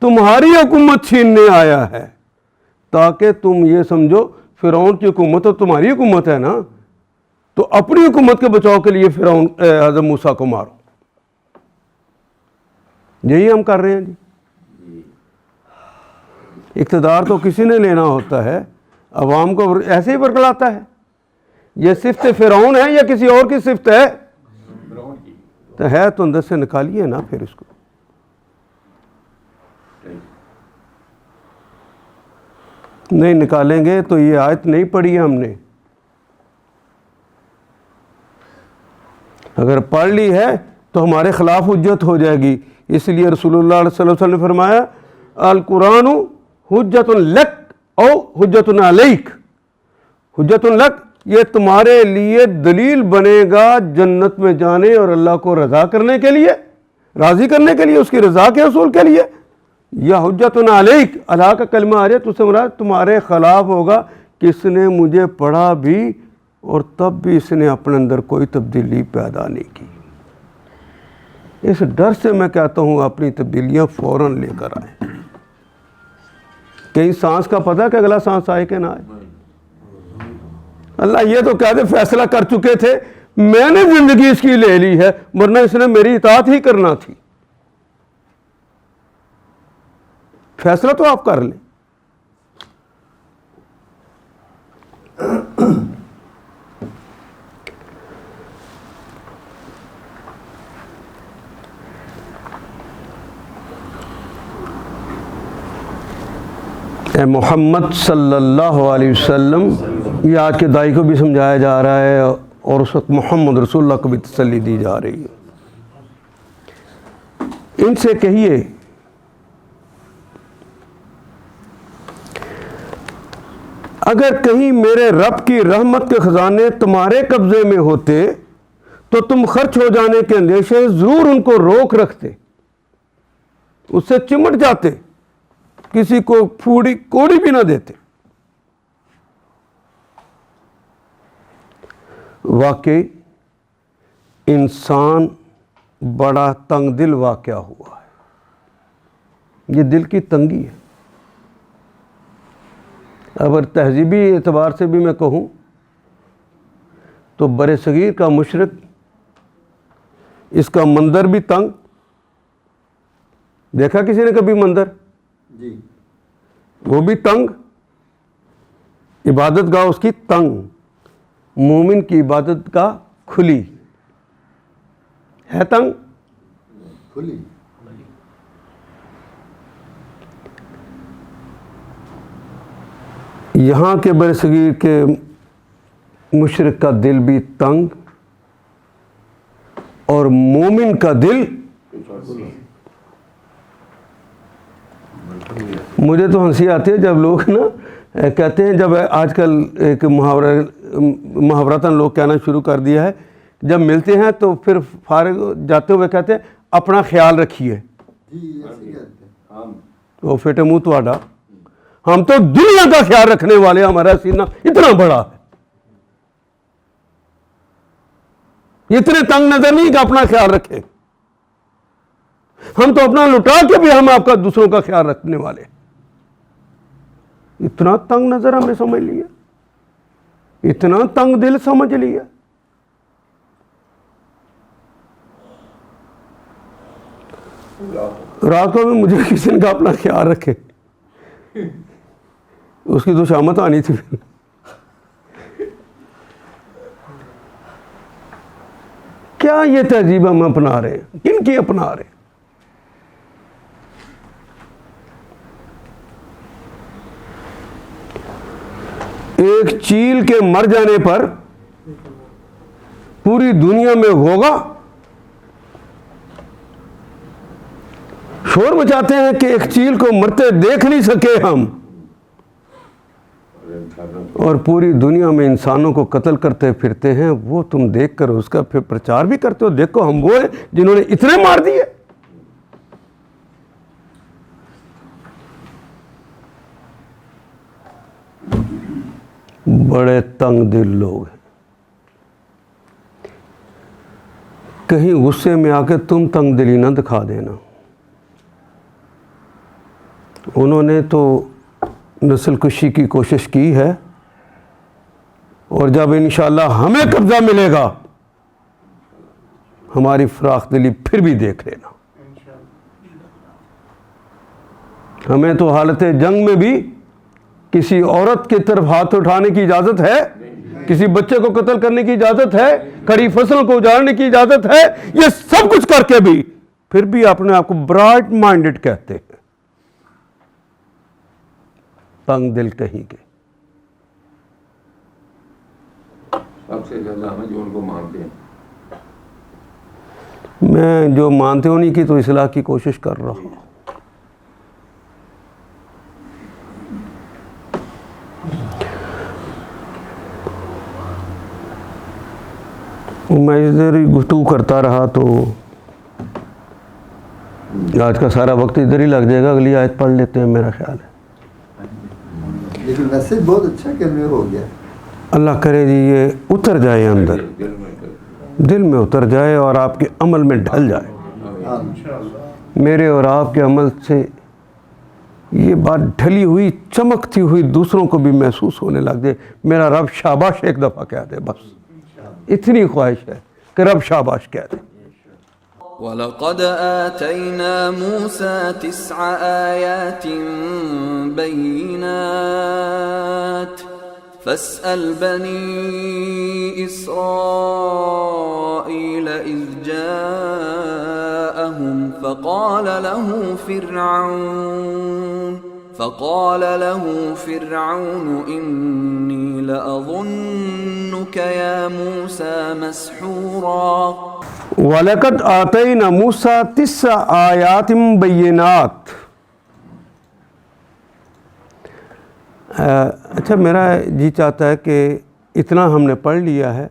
تمہاری حکومت چھیننے آیا ہے، تاکہ تم یہ سمجھو فرعون کی حکومت تو تمہاری حکومت ہے نا، تو اپنی حکومت کے بچاؤ کے لیے فرعون حضرت موسیٰ کو مارو. یہی ہم کر رہے ہیں جی. اقتدار تو کسی نے لینا ہوتا ہے، عوام کو ایسے ہی برگلاتا ہے. یہ صفت فرعون ہے یا کسی اور کی صفت ہے؟ تو ہے تو اندر سے نکالیے نا پھر اس کو. نہیں نکالیں گے تو یہ آیت نہیں پڑھی ہے ہم نے. اگر پڑھ لی ہے تو ہمارے خلاف حجت ہو جائے گی. اس لیے رسول اللہ صلی اللہ علیہ وسلم نے فرمایا القرآن حجت لک او حجت علیک. حجت لک یہ تمہارے لیے دلیل بنے گا جنت میں جانے اور اللہ کو رضا کرنے کے لیے، راضی کرنے کے لیے، اس کی رضا کے حصول کے لیے. یا حجت علیک، اللہ کا کلمہ آ جائے تو سے مراد تمہارے خلاف ہوگا کہ اس نے مجھے پڑھا بھی اور تب بھی اس نے اپنے اندر کوئی تبدیلی پیدا نہیں کی. اس ڈر سے میں کہتا ہوں اپنی تبدیلیاں فوراً لے کر آئیں. کہیں سانس کا پتہ کہ اگلا سانس آئے کہ نہ آئے. اللہ یہ تو کہتے فیصلہ کر چکے تھے، میں نے زندگی اس کی لے لی ہے، ورنہ اس نے میری اطاعت ہی کرنا تھی. فیصلہ تو آپ کر لیں. اے محمد صلی اللہ علیہ وسلم، یہ آج کے داعی کو بھی سمجھایا جا رہا ہے اور اس وقت محمد رسول اللہ کو بھی تسلی دی جا رہی ہے. ان سے کہیے اگر کہیں میرے رب کی رحمت کے خزانے تمہارے قبضے میں ہوتے تو تم خرچ ہو جانے کے اندیشے ضرور ان کو روک رکھتے، اس سے چمٹ جاتے، کسی کو پھوڑی کوڑی بھی نہ دیتے. واقعی انسان بڑا تنگ دل واقعہ ہوا ہے. یہ دل کی تنگی ہے. اگر تہذیبی اعتبار سے بھی میں کہوں تو بر صغیر کا مشرق، اس کا مندر بھی تنگ. دیکھا کسی نے کبھی مندر؟ جی. وہ بھی تنگ. عبادت گاہ اس کی تنگ. مومن کی عبادت گاہ کھلی ہے تنگ. کھلی. یہاں کے برصغیر کے مشرق کا دل بھی تنگ اور مومن کا دل. مجھے تو ہنسی آتی ہے جب لوگ نا کہتے ہیں، جب آج کل ایک محاورتاً لوگ کہنا شروع کر دیا ہے، جب ملتے ہیں تو پھر فارغ جاتے ہوئے کہتے ہیں اپنا خیال رکھیے. جی ایسے کہتے ہیں. وہ فیٹے منہ تواڈا، ہم تو دنیا کا خیال رکھنے والے، ہمارا سینہ اتنا بڑا ہے. اتنے تنگ نظر نہیں کہ اپنا خیال رکھیں. ہم تو اپنا لٹا کے بھی ہم آپ کا دوسروں کا خیال رکھنے والے. اتنا تنگ نظر ہم نے سمجھ لیا، اتنا تنگ دل سمجھ لیا. رات کو بھی مجھے کسی نے کہا اپنا خیال رکھے، اس کی تو شامت آنی تھی. کیا یہ تہذیب ہم اپنا رہے ہیں؟ کن کی اپنا رہے ہیں؟ چیل کے مر جانے پر پوری دنیا میں ہوگا. شور مچاتے ہیں کہ ایک چیل کو مرتے دیکھ نہیں سکے ہم, اور پوری دنیا میں انسانوں کو قتل کرتے پھرتے ہیں. وہ تم دیکھ کر اس کا پھر پرچار بھی کرتے ہو, دیکھو ہم وہ ہیں جنہوں نے اتنے مار دیے. بڑے تنگ دل لوگ ہیں. کہیں غصے میں آ کے تم تنگ دلی نہ دکھا دینا. انہوں نے تو نسل کشی کی کوشش کی ہے, اور جب انشاءاللہ ہمیں قبضہ ملے گا ہماری فراخ دلی پھر بھی دیکھ لینا. ہمیں تو حالت جنگ میں بھی کسی عورت کی طرف ہاتھ اٹھانے کی اجازت ہے, کسی بچے کو قتل کرنے کی اجازت ہے, کھڑی فصل کو اجاڑنے کی اجازت ہے. یہ سب کچھ کر کے بھی پھر بھی اپنے آپ کو برائٹ مائنڈڈ کہتے ہیں. تنگ دل کہیں کے. سب سے زیادہ ہمیں جو ان کو مانتے ہیں, میں جو مانتے ہو نہیں کی تو اصلاح کی کوشش کر رہا ہوں. میں ادھر ہی گفتگو کرتا رہا تو آج کا سارا وقت ادھر ہی لگ جائے گا. اگلی آیت پڑھ لیتے ہیں میرا خیال ہے. لیکن میسج بہت اچھا کنوے ہو گیا. اللہ کرے جی یہ اتر جائے اندر, دل میں اتر جائے اور آپ کے عمل میں ڈھل جائے. میرے اور آپ کے عمل سے یہ بات ڈھلی ہوئی چمکتی ہوئی دوسروں کو بھی محسوس ہونے لگ جائے. میرا رب شاباش ایک دفعہ کہہ دے, بس اتنی خواہش ہے کہ رب شاباش کہہ دے. وَلَقَدْ آتَيْنَا مُوسَى 9 آيَاتٍ بَيِّنَاتٍ فَاسْأَلْ بَنِي إِسْرَائِيلَ إِذْ جَاءَهُمْ فقال له فرعون إني لأظنك يا موسى مسحورا. وَلَقَدْ آتَيْنَا مُوسَى 9 آيَاتٍ بَيِّنَاتٍ. اچھا میرا جی چاہتا ہے کہ اتنا ہم نے پڑھ لیا ہے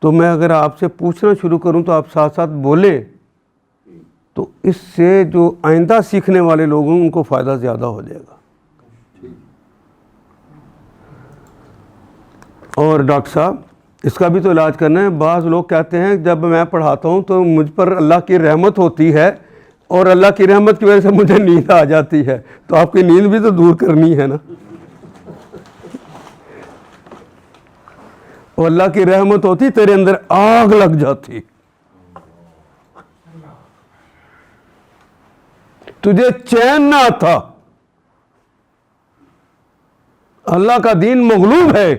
تو میں اگر آپ سے پوچھنا شروع کروں تو آپ ساتھ ساتھ بولیں تو اس سے جو آئندہ سیکھنے والے لوگ ہیں ان کو فائدہ زیادہ ہو جائے گا. اور ڈاکٹر صاحب اس کا بھی تو علاج کرنا ہے. بعض لوگ کہتے ہیں جب میں پڑھاتا ہوں تو مجھ پر اللہ کی رحمت ہوتی ہے اور اللہ کی رحمت کی وجہ سے مجھے نیند آ جاتی ہے, تو آپ کی نیند بھی تو دور کرنی ہے نا. اور اللہ کی رحمت ہوتی تیرے اندر آگ لگ جاتی, تجھے چین نہ آتا. اللہ کا دین مغلوب ہے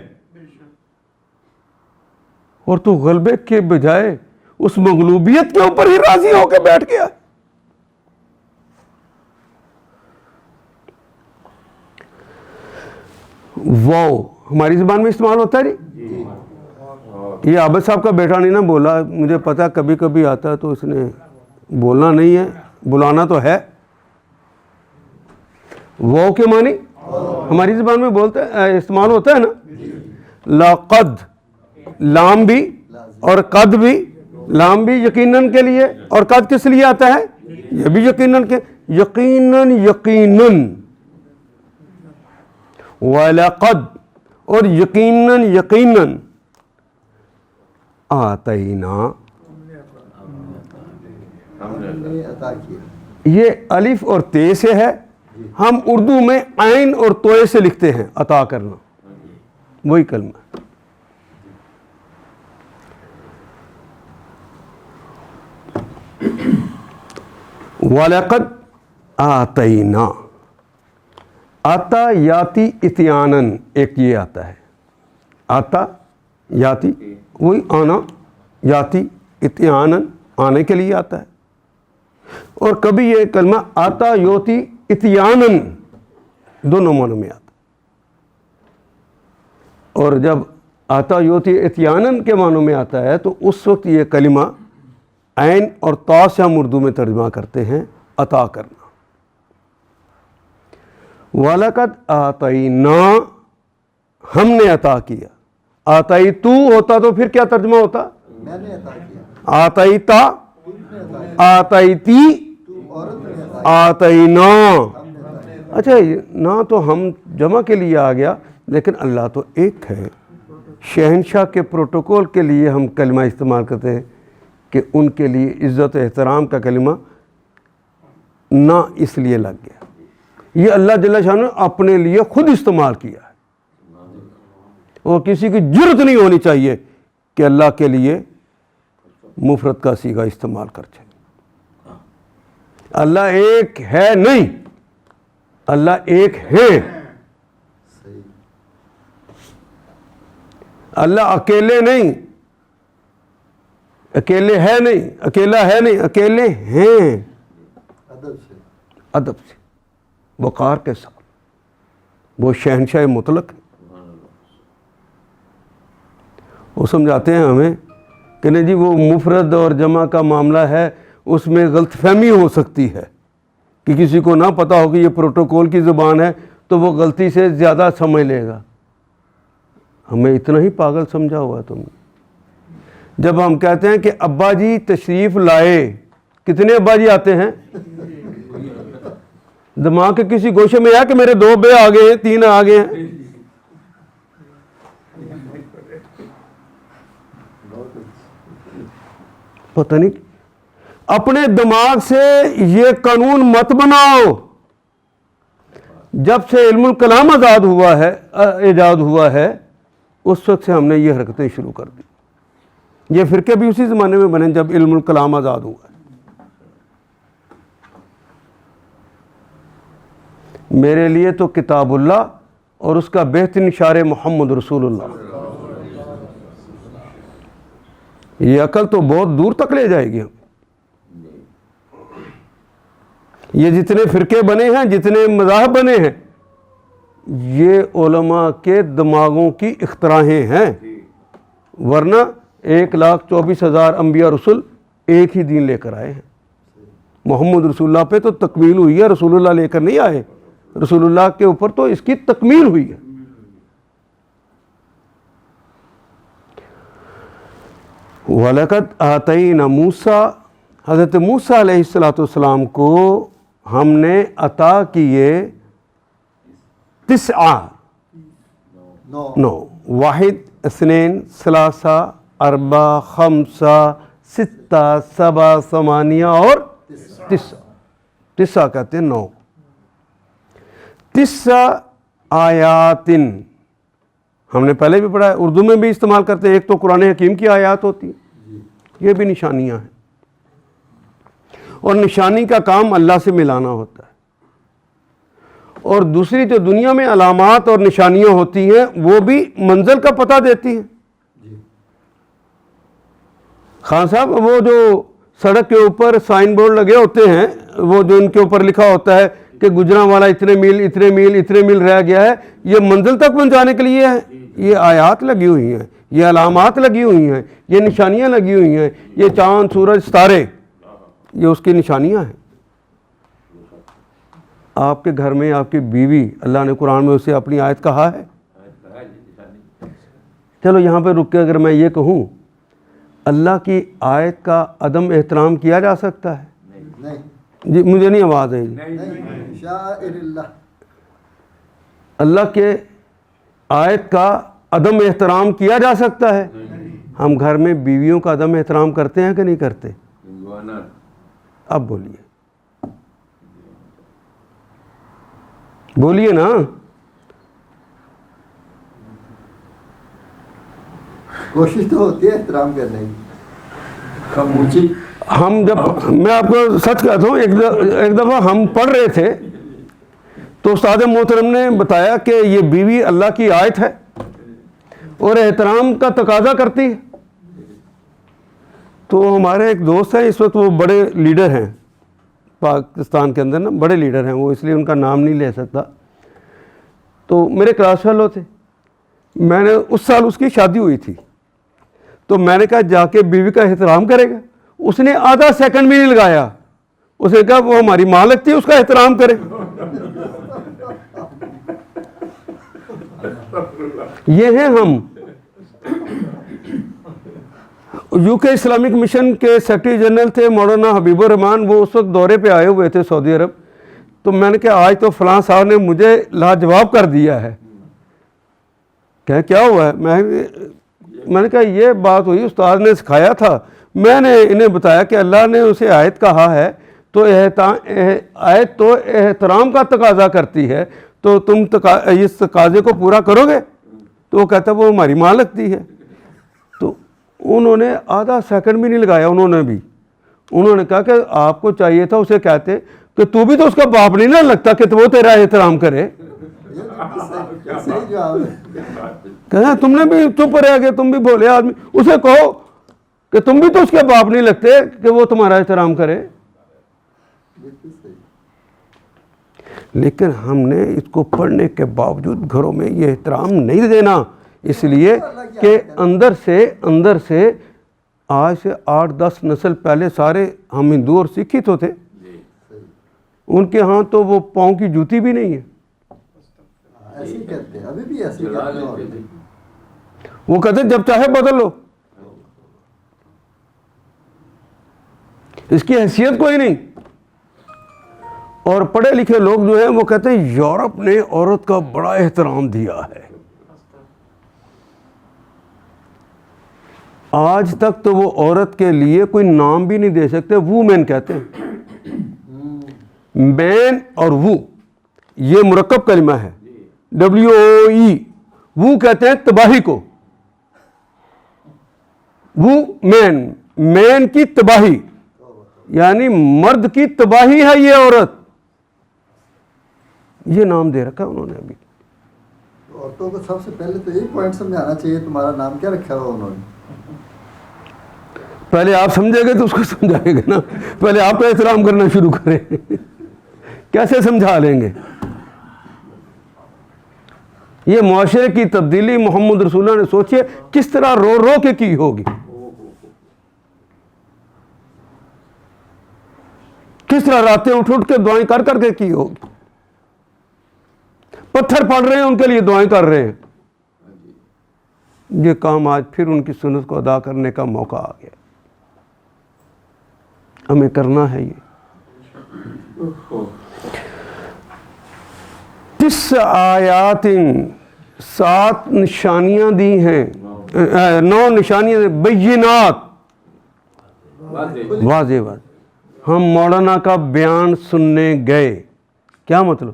اور تو غلبے کے بجائے اس مغلوبیت کے اوپر ہی راضی ہو کے بیٹھ گیا. واو ہماری زبان میں استعمال ہوتا ہے. یہ عابد صاحب کا بیٹا نہیں نا بولا, مجھے پتا کبھی کبھی آتا ہے تو اس نے بولنا نہیں ہے, بلانا تو ہے. واو کے معنی ہماری زبان میں بولتے استعمال ہوتا ہے نا. لقد لام بھی اور قد بھی. لام بھی یقیناً کے لیے اور قد کس لیے آتا ہے, یہ بھی یقیناً کے. یقیناً یقیناً وَلَقَدْ اور یقیناً یقیناً آتینا یہ الف اور تے سے ہے. ہم اردو میں عین اور توئے سے لکھتے ہیں عطا کرنا, وہی کلمہ. وَلَقَدْ آتَيْنَا آتا یاتی اتیانن ایک یہ آتا ہے. آتا یاتی وہی آنا, یاتی اتیانن آنے کے لیے آتا ہے. اور کبھی یہ کلمہ آتا یوتی اتیانن دونوں معنوں میں آتا. اور جب آتا یوتی اتیانن کے معنوں میں آتا ہے تو اس وقت یہ کلمہ عین اور تا سے ہم اردو میں ترجمہ کرتے ہیں عطا کرنا. وَلَقَدْ آتَيْنَا ہم نے عطا کیا. آتائی تو ہوتا تو پھر کیا ترجمہ ہوتا؟ میں نے عطا کیا. آتائی تا آتائی تی آتائینا. اچھا نہ تو ہم جمع کے لیے آ گیا لیکن اللہ تو ایک ہے. شہنشاہ کے پروٹوکول کے لیے ہم کلمہ استعمال کرتے ہیں کہ ان کے لیے عزت و احترام کا کلمہ نہ اس لیے لگ گیا. یہ اللہ جل شانہ نے اپنے لیے خود استعمال کیا ہے اور کسی کی جرت نہیں ہونی چاہیے کہ اللہ کے لیے مفرد کا صیغہ استعمال کر جائے. اللہ ایک ہے نہیں, اللہ ایک ہے. اللہ اکیلے نہیں, اکیلے ہے نہیں, اکیلا ہے نہیں, اکیلے ہیں. ادب سے وقار کے ساتھ. وہ شہنشاہ مطلق ہے. وہ سمجھاتے ہیں ہمیں کہ نہیں جی وہ مفرد اور جمع کا معاملہ ہے, اس میں غلط فہمی ہو سکتی ہے کہ کسی کو نہ پتہ ہو کہ یہ پروٹوکول کی زبان ہے تو وہ غلطی سے زیادہ سمجھ لے گا. ہمیں اتنا ہی پاگل سمجھا ہوا ہے تم نے. جب ہم کہتے ہیں کہ ابا جی تشریف لائے, کتنے ابا جی آتے ہیں؟ دماغ کے کسی گوشے میں ہے کہ میرے 2 بے آ گئے ہیں, 3 آ گئے ہیں؟ پتہ نہیں. اپنے دماغ سے یہ قانون مت بناؤ. جب سے علم الکلام آزاد ہوا ہے, ایجاد ہوا ہے, اس وقت سے ہم نے یہ حرکتیں شروع کر دی. یہ فرقے بھی اسی زمانے میں بنے جب علم الکلام آزاد ہوا ہے. میرے لیے تو کتاب اللہ اور اس کا بہترین اشارے محمد رسول اللہ. یہ عقل تو بہت دور تک لے جائے گی. یہ جتنے فرقے بنے ہیں, جتنے مذاہب بنے ہیں, یہ علماء کے دماغوں کی اختراعیں ہیں. ورنہ 1,24,000 انبیاء رسول ایک ہی دین لے کر آئے ہیں. محمد رسول اللہ پہ تو تکمیل ہوئی ہے, رسول اللہ لے کر نہیں آئے. رسول اللہ کے اوپر تو اس کی تکمیل ہوئی ہے. وَلَقَدْ آتَيْنَا مُوسَىٰ, حضرت موسیٰ علیہ السلام کو ہم نے عطا کیے 9, 1, 2, 3, 4, 5, 6, 7, 8 اور 9 کہتے ہیں. 9 آیاتن ہم نے پہلے بھی پڑھا ہے, اردو میں بھی استعمال کرتے ہیں. ایک تو قرآن حکیم کی آیات ہوتی ہیں, یہ بھی نشانیاں ہیں. اور نشانی کا کام اللہ سے ملانا ہوتا ہے. اور دوسری جو دنیا میں علامات اور نشانیاں ہوتی ہیں وہ بھی منزل کا پتہ دیتی ہیں. خان صاحب وہ جو سڑک کے اوپر سائن بورڈ لگے ہوتے ہیں, وہ جو ان کے اوپر لکھا ہوتا ہے کہ گجراں والا اتنے میل رہ گیا ہے, یہ منزل تک پہنچانے کے لیے ہے. یہ آیات لگی ہوئی ہیں, یہ علامات لگی ہوئی ہیں, یہ نشانیاں لگی ہوئی ہیں. یہ چاند, سورج, ستارے, یہ اس کی نشانیاں ہیں. آپ کے گھر میں آپ کی بیوی, اللہ نے قرآن میں اسے اپنی آیت کہا ہے. چلو یہاں پہ رک کے اگر میں یہ کہوں, اللہ کی آیت کا عدم احترام کیا جا سکتا ہے؟ نہیں. جی مجھے نہیں آواز ہے. شاعر اللہ, اللہ کے آیت کا عدم احترام کیا جا سکتا ہے؟ ہم گھر میں بیویوں کا عدم احترام کرتے ہیں کہ نہیں کرتے؟ اب بولیے نا. کوشش تو ہوتی ہے احترام کرنے کی. خاموشی. ہم جب, میں آپ کو سچ کہتا ہوں, ایک دفعہ ہم پڑھ رہے تھے تو استاد محترم نے بتایا کہ یہ بیوی اللہ کی آیت ہے اور احترام کا تقاضا کرتی ہے. تو ہمارے ایک دوست ہیں, اس وقت وہ بڑے لیڈر ہیں پاکستان کے اندر نا, بڑے لیڈر ہیں وہ, اس لیے ان کا نام نہیں لے سکتا. تو میرے کلاس فیلو تھے. میں نے اس سال اس کی شادی ہوئی تھی، تو میں نے کہا جا کے بیوی کا احترام کرے گا، اس نے آدھا سیکنڈ بھی نہیں لگایا، اس نے کہا وہ ہماری ماں لگتی ہے اس کا احترام کرے. یہ ہیں ہم. یو کے اسلامک مشن کے سیکرٹری جنرل تھے مولانا حبیب الرحمان، وہ اس وقت دورے پہ آئے ہوئے تھے سعودی عرب. تو میں نے کہا آج تو فلاں صاحب نے مجھے لاجواب کر دیا ہے. کہ کیا ہوا ہے؟ میں نے کہا یہ بات ہوئی، استاد نے سکھایا تھا، میں نے انہیں بتایا کہ اللہ نے اسے آیت کہا ہے تو آیت تو احترام کا تقاضا کرتی ہے، تو تم اس تقاضے کو پورا کرو گے؟ تو وہ کہتا وہ ہماری ماں لگتی ہے. تو انہوں نے آدھا سیکنڈ بھی نہیں لگایا. انہوں نے کہا کہ آپ کو چاہیے تھا اسے کہتے کہ تو بھی تو اس کا باپ نہیں نہ لگتا کہ وہ تیرا احترام کرے. صحیح جواب ہے. کہنا تم نے بھی چپ رہ گئے، تم بھی بولے آدمی. اسے کہو کہ تم بھی تو اس کے باپ نہیں لگتے کہ وہ تمہارا احترام کرے. بالکل صحیح. لیکن ہم نے اس کو پڑھنے کے باوجود گھروں میں یہ احترام نہیں دینا، اس لیے کہ اندر سے آج سے 8-10 نسل پہلے سارے ہم ہندو اور سکھ ہی تو تھے. ان کے ہاں تو وہ پاؤں کی جوتی بھی نہیں ہے. ایسے ہی کہتے ہیں، ابھی بھی ایسے ہی کہتے ہیں. وہ کہتے جب چاہے بدل لو، اس کی حیثیت کوئی نہیں. اور پڑھے لکھے لوگ جو ہیں وہ کہتے ہیں یورپ نے عورت کا بڑا احترام دیا ہے. آج تک تو وہ عورت کے لیے کوئی نام بھی نہیں دے سکتے، وومین کہتے ہیں. مین اور وو یہ مرکب کلمہ ہے، WOE. وو کہتے ہیں تباہی کو، وو مین کی تباہی، یعنی مرد کی تباہی ہے یہ عورت. یہ نام دے رکھا انہوں نے. ابھی عورتوں کو سب سے پہلے تو یہی پوائنٹ سمجھانا چاہیے تمہارا نام کیا رکھا ہوا انہوں نے. پہلے آپ سمجھے گے تو اس کو سمجھائیں گے نا. پہلے آپ کا احترام کرنا شروع کریں. کیسے سمجھا لیں گے؟ یہ معاشرے کی تبدیلی محمد رسول اللہ نے سوچیے کس طرح رو رو کے کی ہوگی، کس طرح راتیں اٹھ کے دعائیں کر کر کے کی ہوگی. پتھر پڑ رہے ہیں ان کے لیے دعائیں کر رہے ہیں. یہ کام آج پھر ان کی سنت کو ادا کرنے کا موقع آ گیا. ہمیں کرنا ہے. یہ 9 آیات 7 نشانیاں دی ہیں، 9 نشانیاں بینات واضح بات. ہم مولانا کا بیان سننے گئے. کیا مطلب؟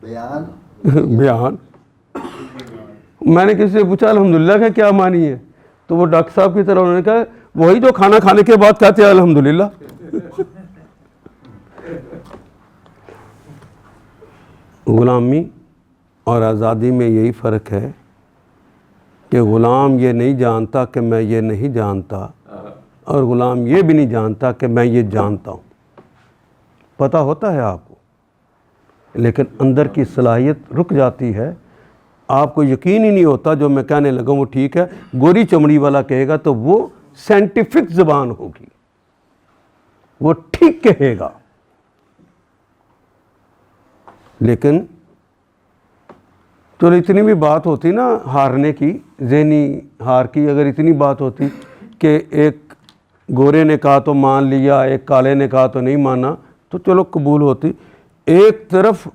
بیان. میں نے کسی سے پوچھا الحمدللہ کا کیا معنی ہے، تو وہ ڈاکٹر صاحب کی طرح انہوں نے کہا وہی جو کھانا کھانے کے بعد کہتے ہیں الحمدللہ. غلامی اور آزادی میں یہی فرق ہے کہ غلام یہ نہیں جانتا کہ میں یہ نہیں جانتا، اور غلام یہ بھی نہیں جانتا کہ میں یہ جانتا ہوں. پتہ ہوتا ہے آپ کو، لیکن اندر کی صلاحیت رک جاتی ہے. آپ کو یقین ہی نہیں ہوتا جو میں کہنے لگا وہ ٹھیک ہے. گوری چمڑی والا کہے گا تو وہ سائنٹیفک زبان ہوگی، وہ ٹھیک کہے گا. لیکن تو اتنی بھی بات ہوتی نا ہارنے کی، ذہنی ہار کی، اگر اتنی بات ہوتی کہ ایک گورے نے کہا تو مان لیا، ایک کالے نے کہا تو نہیں مانا، تو چلو قبول ہوتی. ایک طرف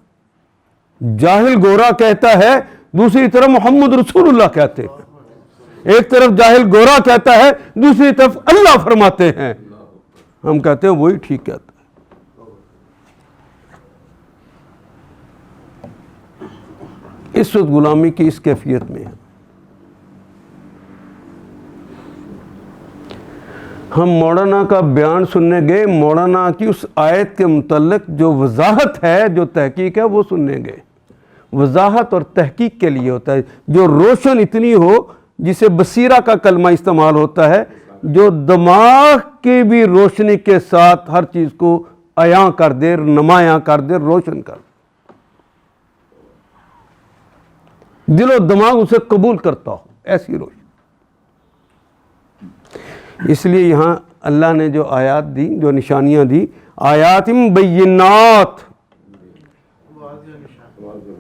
جاہل گورا کہتا ہے، دوسری طرف محمد رسول اللہ کہتے ہیں. ایک طرف جاہل گورا کہتا ہے، دوسری طرف اللہ فرماتے ہیں. ہم کہتے ہیں وہی ٹھیک کہتا ہے. اس وقت غلامی کی اس کیفیت میں ہے. ہم مولانا کا بیان سننے گئے، مولانا کی اس آیت کے متعلق جو وضاحت ہے، جو تحقیق ہے، وہ سننے گئے. وضاحت اور تحقیق کے لیے ہوتا ہے جو روشن اتنی ہو، جسے بصیرہ کا کلمہ استعمال ہوتا ہے، جو دماغ کی بھی روشنی کے ساتھ ہر چیز کو عیاں کر دے، نمایاں کر دے، روشن کر دے. دل و دماغ اسے قبول کرتا ہو، ایسی روشنی. اس لیے یہاں اللہ نے جو آیات دی، جو نشانیاں دی، آیات بینات،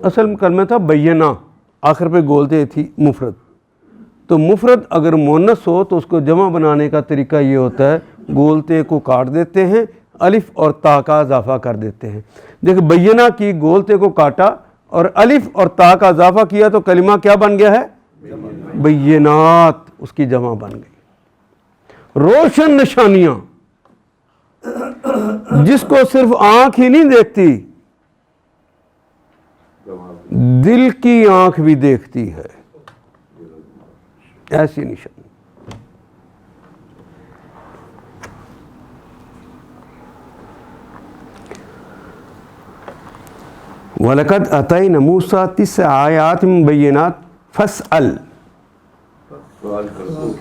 اصل کلمہ تھا بینہ، آخر پہ گولتے تھی مفرد. تو مفرد اگر مؤنث ہو تو اس کو جمع بنانے کا طریقہ یہ ہوتا ہے گولتے کو کاٹ دیتے ہیں، الف اور تا کا اضافہ کر دیتے ہیں. دیکھ بینہ کی گولتے کو کاٹا اور الف اور تا کا اضافہ کیا تو کلمہ کیا بن گیا ہے؟ بینات، اس کی جمع بن گئی. روشن نشانیاں جس کو صرف آنکھ ہی نہیں دیکھتی، دل کی آنکھ بھی دیکھتی ہے، ایسی نشانی. وَلَقَدْ أَتَيْنَا مُوسَىٰ 9 آیات بینات فَاسْأَلْ،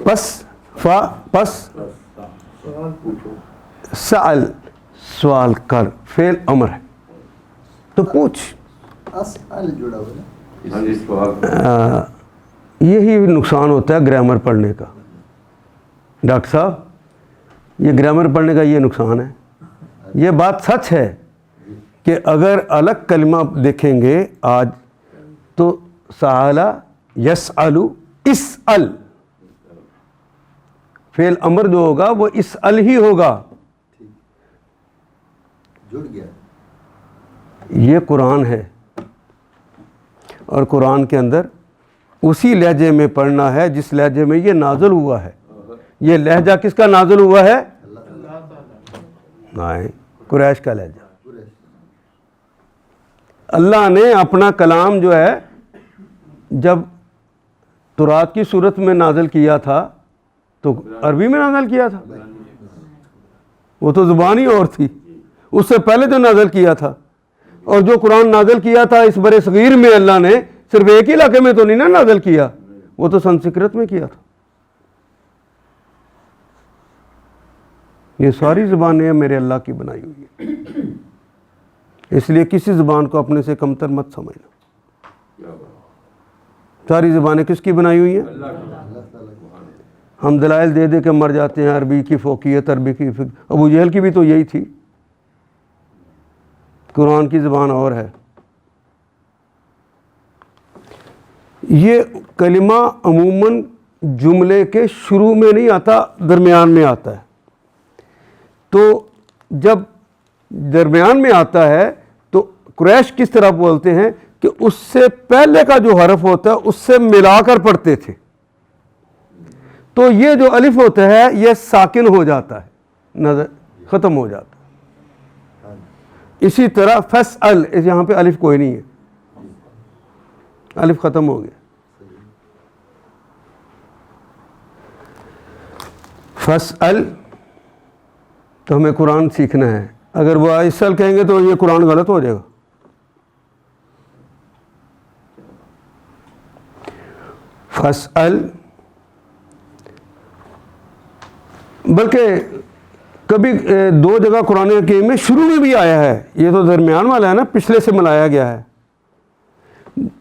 پس سأل، سوال کر، فعل امر ہے تو پوچھ. اسأل جڑا ہوا ہے. یہی نقصان ہوتا ہے گرامر پڑھنے کا. ڈاکٹر صاحب یہ گرامر پڑھنے کا یہ نقصان ہے. یہ بات سچ ہے کہ اگر الگ کلمہ دیکھیں گے آج تو سألا یسألو اسأل، فعل امر جو ہوگا وہ اسأل ہی ہوگا. جڑ گیا. یہ قرآن ہے اور قرآن کے اندر اسی لہجے میں پڑھنا ہے جس لہجے میں یہ نازل ہوا ہے. یہ لہجہ کس کا نازل ہوا ہے؟ نہیں، قریش کا لہجہ. اللہ نے اپنا کلام جو ہے جب تورات کی صورت میں نازل کیا تھا تو عربی میں نازل کیا تھا. وہ تو زبان ہی اور تھی. اس سے پہلے جو نازل کیا تھا اور جو قرآن نازل کیا تھا اس برِ صغیر میں اللہ نے صرف ایک ہی علاقے میں تو نہیں نا نازل کیا، وہ تو سنسکرت میں کیا تھا. یہ ساری زبانیں میرے اللہ کی بنائی ہوئی ہیں، اس لیے کسی زبان کو اپنے سے کمتر مت سمجھنا. ساری زبانیں کس کی بنائی ہوئی ہیں؟ ہم دلائل دے دے کے مر جاتے ہیں، عربی کی فوقیت، عربی کی ابو جہل کی بھی تو یہی تھی. قرآن کی زبان اور ہے. یہ کلمہ عموماً جملے کے شروع میں نہیں آتا، درمیان میں آتا ہے. تو جب درمیان میں آتا ہے تو قریش کس طرح بولتے ہیں کہ اس سے پہلے کا جو حرف ہوتا ہے اس سے ملا کر پڑھتے تھے. تو یہ جو الف ہوتا ہے یہ ساکن ہو جاتا ہے، نظر ختم ہو جاتا ہے. اسی طرح فَاسْأَلْ، یہاں پہ الف کوئی نہیں ہے، الف ختم ہو گیا. فَاسْأَلْ تو ہمیں قرآن سیکھنا ہے. اگر وہ اسأل کہیں گے تو یہ قرآن غلط ہو جائے گا. فَاسْأَلْ، بلکہ کبھی 2 جگہ قرآن حکیم میں شروع میں بھی آیا ہے. یہ تو درمیان والا ہے نا، پچھلے سے ملایا گیا ہے.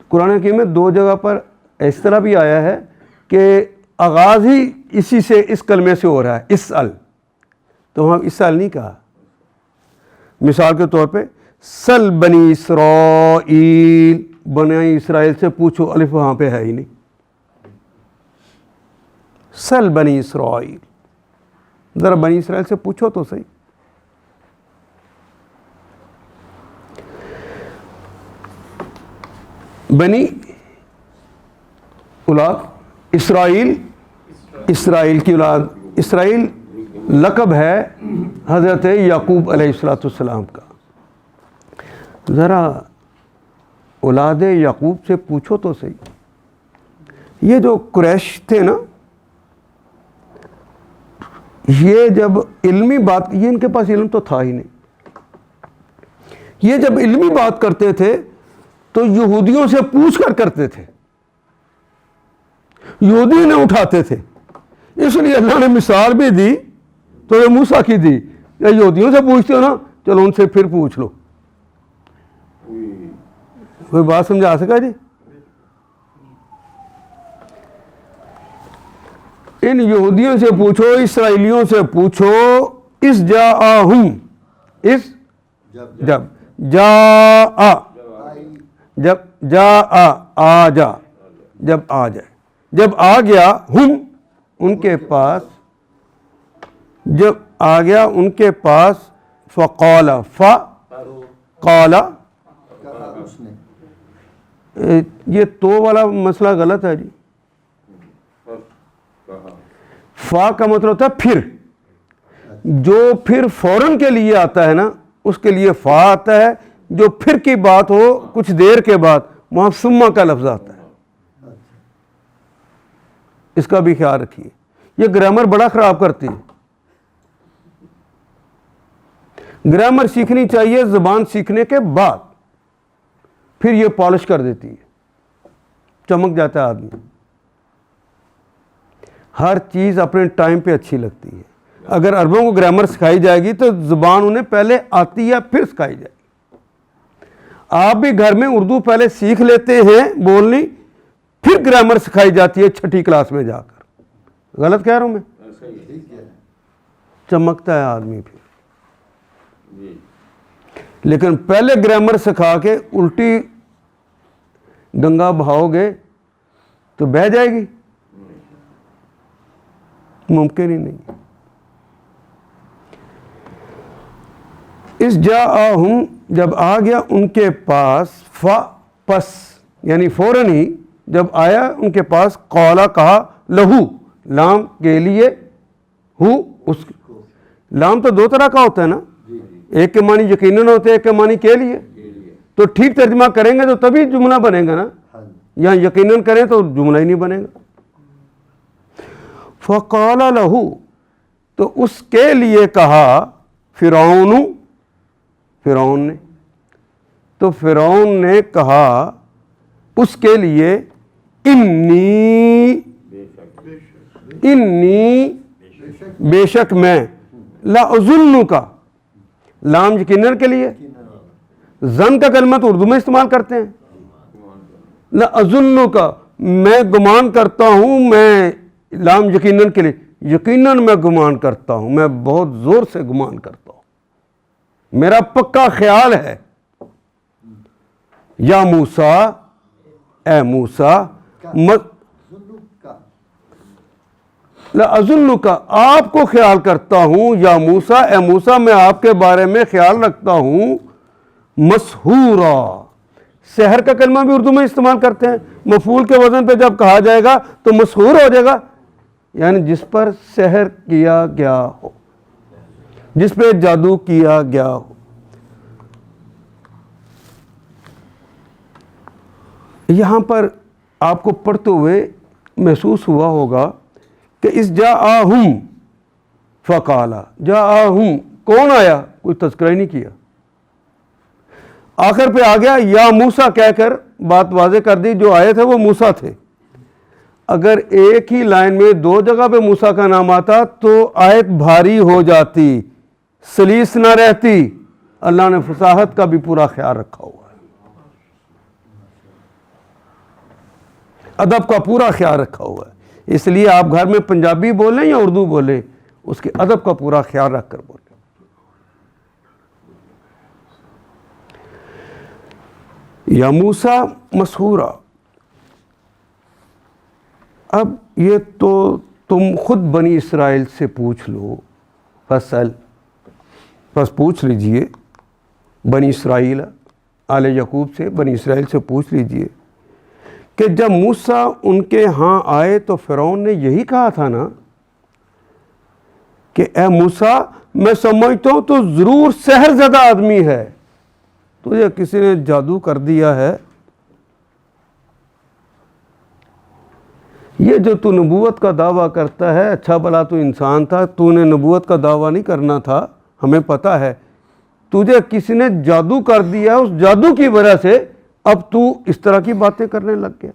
قرآن حکیم میں 2 جگہ پر اس طرح بھی آیا ہے کہ آغاز ہی اسی سے، اس کلمے سے ہو رہا ہے، اسأل. تو وہاں اسأل نہیں کہا. مثال کے طور پہ سل بنی اسرائیل، بنی اسرائیل سے پوچھو، الف وہاں پہ ہے ہی نہیں. سل بنی اسرائیل، ذرا بنی اسرائیل سے پوچھو تو صحیح. بنی اولاد اسرائیل، اسرائیل کی اولاد. اسرائیل لقب ہے حضرت یعقوب علیہ السلام کا. ذرا اولاد یعقوب سے پوچھو تو صحیح. یہ جو قریش تھے نا، یہ جب علمی بات، یہ ان کے پاس علم تو تھا ہی نہیں. یہ جب علمی بات کرتے تھے تو یہودیوں سے پوچھ کر کرتے تھے، یہودی نے اٹھاتے تھے. اس لیے اللہ نے مثال بھی دی تو یہ موسیٰ کی دی. یا یہودیوں سے پوچھتے ہو نا، چلو ان سے پھر پوچھ لو. کوئی بات سمجھا سکا جی؟ ان یہودیوں سے پوچھو، اسرائیلیوں سے پوچھو، اس جاءہم، اس جب جاء، جب جاء آ جا، جب آ جائے، جب آ گیا ہم ان کے پاس، جب آ گیا ان کے پاس، فقال قال، کہا اس نے، یہ تو والا مسئلہ غلط ہے جی. فا کا مطلب ہوتا ہے پھر، جو پھر فوراً کے لیے آتا ہے نا اس کے لیے فا آتا ہے، جو پھر کی بات ہو کچھ دیر کے بعد وہاں ثم کا لفظ آتا ہے. اس کا بھی خیال رکھیے، یہ گرامر بڑا خراب کرتی ہے. گرامر سیکھنی چاہیے زبان سیکھنے کے بعد، پھر یہ پالش کر دیتی ہے، چمک جاتا ہے آدمی. ہر چیز اپنے ٹائم پہ اچھی لگتی ہے. اگر عربوں کو گرامر سکھائی جائے گی تو زبان انہیں پہلے آتی ہے پھر سکھائی جائے گی. آپ بھی گھر میں اردو پہلے سیکھ لیتے ہیں بولنی، پھر گرامر سکھائی جاتی ہے چھٹی کلاس میں جا کر. غلط کہہ رہا ہوں میں؟ چمکتا ہے آدمی پھر. لیکن پہلے گرامر سکھا کے الٹی گنگا بہاؤ گے تو بہہ جائے گی، ممکن ہی نہیں. اس جاءہم جب آ گیا ان کے پاس، پس یعنی فوراً ہی جب آیا ان کے پاس، قولا کہا، لہو لام کے لیے، ہو اس، لام تو دو طرح کا ہوتا ہے نا، ایک کے معنی یقیناً ہوتے ہیں، ایک کے معنی کے لیے. تو ٹھیک ترجمہ کریں گے تو تبھی جملہ بنے گا نا، یا یقیناً کریں تو جملہ ہی نہیں بنے گا. فقال لہو تو اس کے لیے کہا، فرعون نے، تو فرعون نے کہا اس کے لیے، انی بے شک میں، لأظنک، لام یقیناً کے لیے، زن کا کلمہ تو اردو میں استعمال کرتے ہیں. لأظنک میں گمان کرتا ہوں، میں لام یقیناً کے لیے، یقیناً میں گمان کرتا ہوں، میں بہت زور سے گمان کرتا ہوں، میرا پکا خیال ہے. یا موسیٰ، اے موسیٰ، لأظنک آپ کو خیال کرتا ہوں، یا موسیٰ، اے موسیٰ میں آپ کے بارے میں خیال رکھتا ہوں، مسحورا. سحر کا کلمہ بھی اردو میں استعمال کرتے ہیں، مفعول کے وزن پہ جب کہا جائے گا تو مسحور ہو جائے گا، یعنی جس پر سحر کیا گیا ہو، جس پہ جادو کیا گیا ہو. یہاں پر آپ کو پڑھتے ہوئے محسوس ہوا ہوگا کہ اس جاءہم فقال، جاءہم کون آیا، کوئی تذکرہ ہی نہیں کیا. آخر پہ آ گیا یا موسیٰ کہہ کر بات واضح کر دی، جو آئے تھے وہ موسیٰ تھے. اگر ایک ہی لائن میں دو جگہ پہ موسیٰ کا نام آتا تو آیت بھاری ہو جاتی، سلیس نہ رہتی. اللہ نے فصاحت کا بھی پورا خیال رکھا ہوا ہے، ادب کا پورا خیال رکھا ہوا ہے. اس لیے آپ گھر میں پنجابی بولیں یا اردو بولیں، اس کے ادب کا پورا خیال رکھ کر بولیں. یا موسیٰ مسحورا. اب یہ تو تم خود بنی اسرائیل سے پوچھ لو، بس پوچھ لیجئے بنی اسرائیل، آل یعقوب سے، بنی اسرائیل سے پوچھ لیجئے کہ جب موسیٰ ان کے ہاں آئے تو فرعون نے یہی کہا تھا نا کہ اے موسیٰ میں سمجھتا ہوں تو ضرور سحر زدہ آدمی ہے، تجھے کسی نے جادو کر دیا ہے. یہ جو تو نبوت کا دعویٰ کرتا ہے، اچھا بھلا تو انسان تھا، تو نے نبوت کا دعویٰ نہیں کرنا تھا، ہمیں پتہ ہے. تجھے کسی نے جادو کر دیا، اس جادو کی وجہ سے اب تو اس طرح کی باتیں کرنے لگ گیا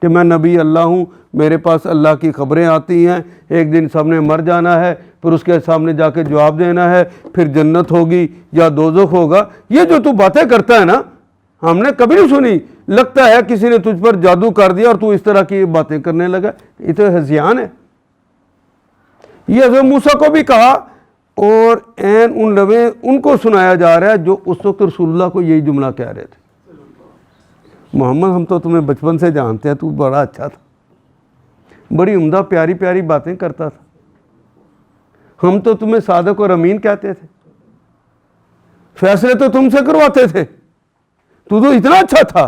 کہ میں نبی اللہ ہوں، میرے پاس اللہ کی خبریں آتی ہیں، ایک دن سب نے مر جانا ہے، پھر اس کے سامنے جا کے جواب دینا ہے، پھر جنت ہوگی یا دوزخ ہوگا. یہ جو تو باتیں کرتا ہے نا، ہم نے کبھی نہیں سنی. لگتا ہے کسی نے تجھ پر جادو کر دیا اور تو اس طرح کی باتیں کرنے لگا. یہ تو ہذیان ہے. یہ حضرت موسیٰ کو بھی کہا اور عین ان لمحے ان کو سنایا جا رہا ہے جو اس وقت رسول اللہ کو یہی جملہ کہہ رہے تھے، محمد ہم تو تمہیں بچپن سے جانتے ہیں، تو بڑا اچھا تھا، بڑی عمدہ پیاری پیاری باتیں کرتا تھا، ہم تو تمہیں صادق اور امین کہتے تھے، فیصلے تو تم سے کرواتے تھے، تو اتنا اچھا تھا،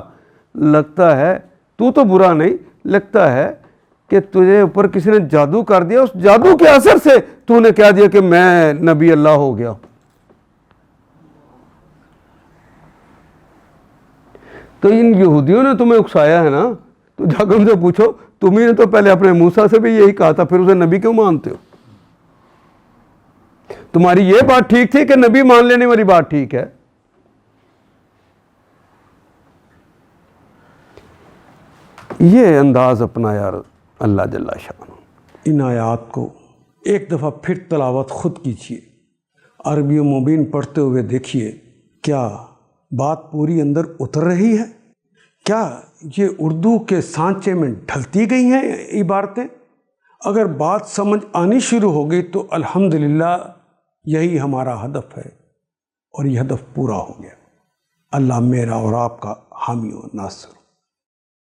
لگتا ہے تو برا نہیں، لگتا ہے کہ تجھے اوپر کسی نے جادو کر دیا، اس جادو کے اثر سے تو نے کہہ دیا کہ میں نبی اللہ ہو گیا۔ تو ان یہودیوں نے تمہیں اکسایا ہے نا، تو جا کر ان سے پوچھو، تمہیں نے تو پہلے اپنے موسیٰ سے بھی یہی کہا تھا، پھر اسے نبی کیوں مانتے ہو؟ تمہاری یہ بات ٹھیک تھی کہ نبی مان لینے والی بات ٹھیک ہے؟ یہ انداز اپنا یار اللہ جل شانہ۔ ان آیات کو ایک دفعہ پھر تلاوت خود کیجیے، عربی و مبین پڑھتے ہوئے دیکھیے کیا بات پوری اندر اتر رہی ہے، کیا یہ اردو کے سانچے میں ڈھلتی گئی ہیں عبارتیں؟ اگر بات سمجھ آنی شروع ہو گئی تو الحمدللہ یہی ہمارا ہدف ہے، اور یہ ہدف پورا ہو گیا۔ اللہ میرا اور آپ کا حامی و ناصر۔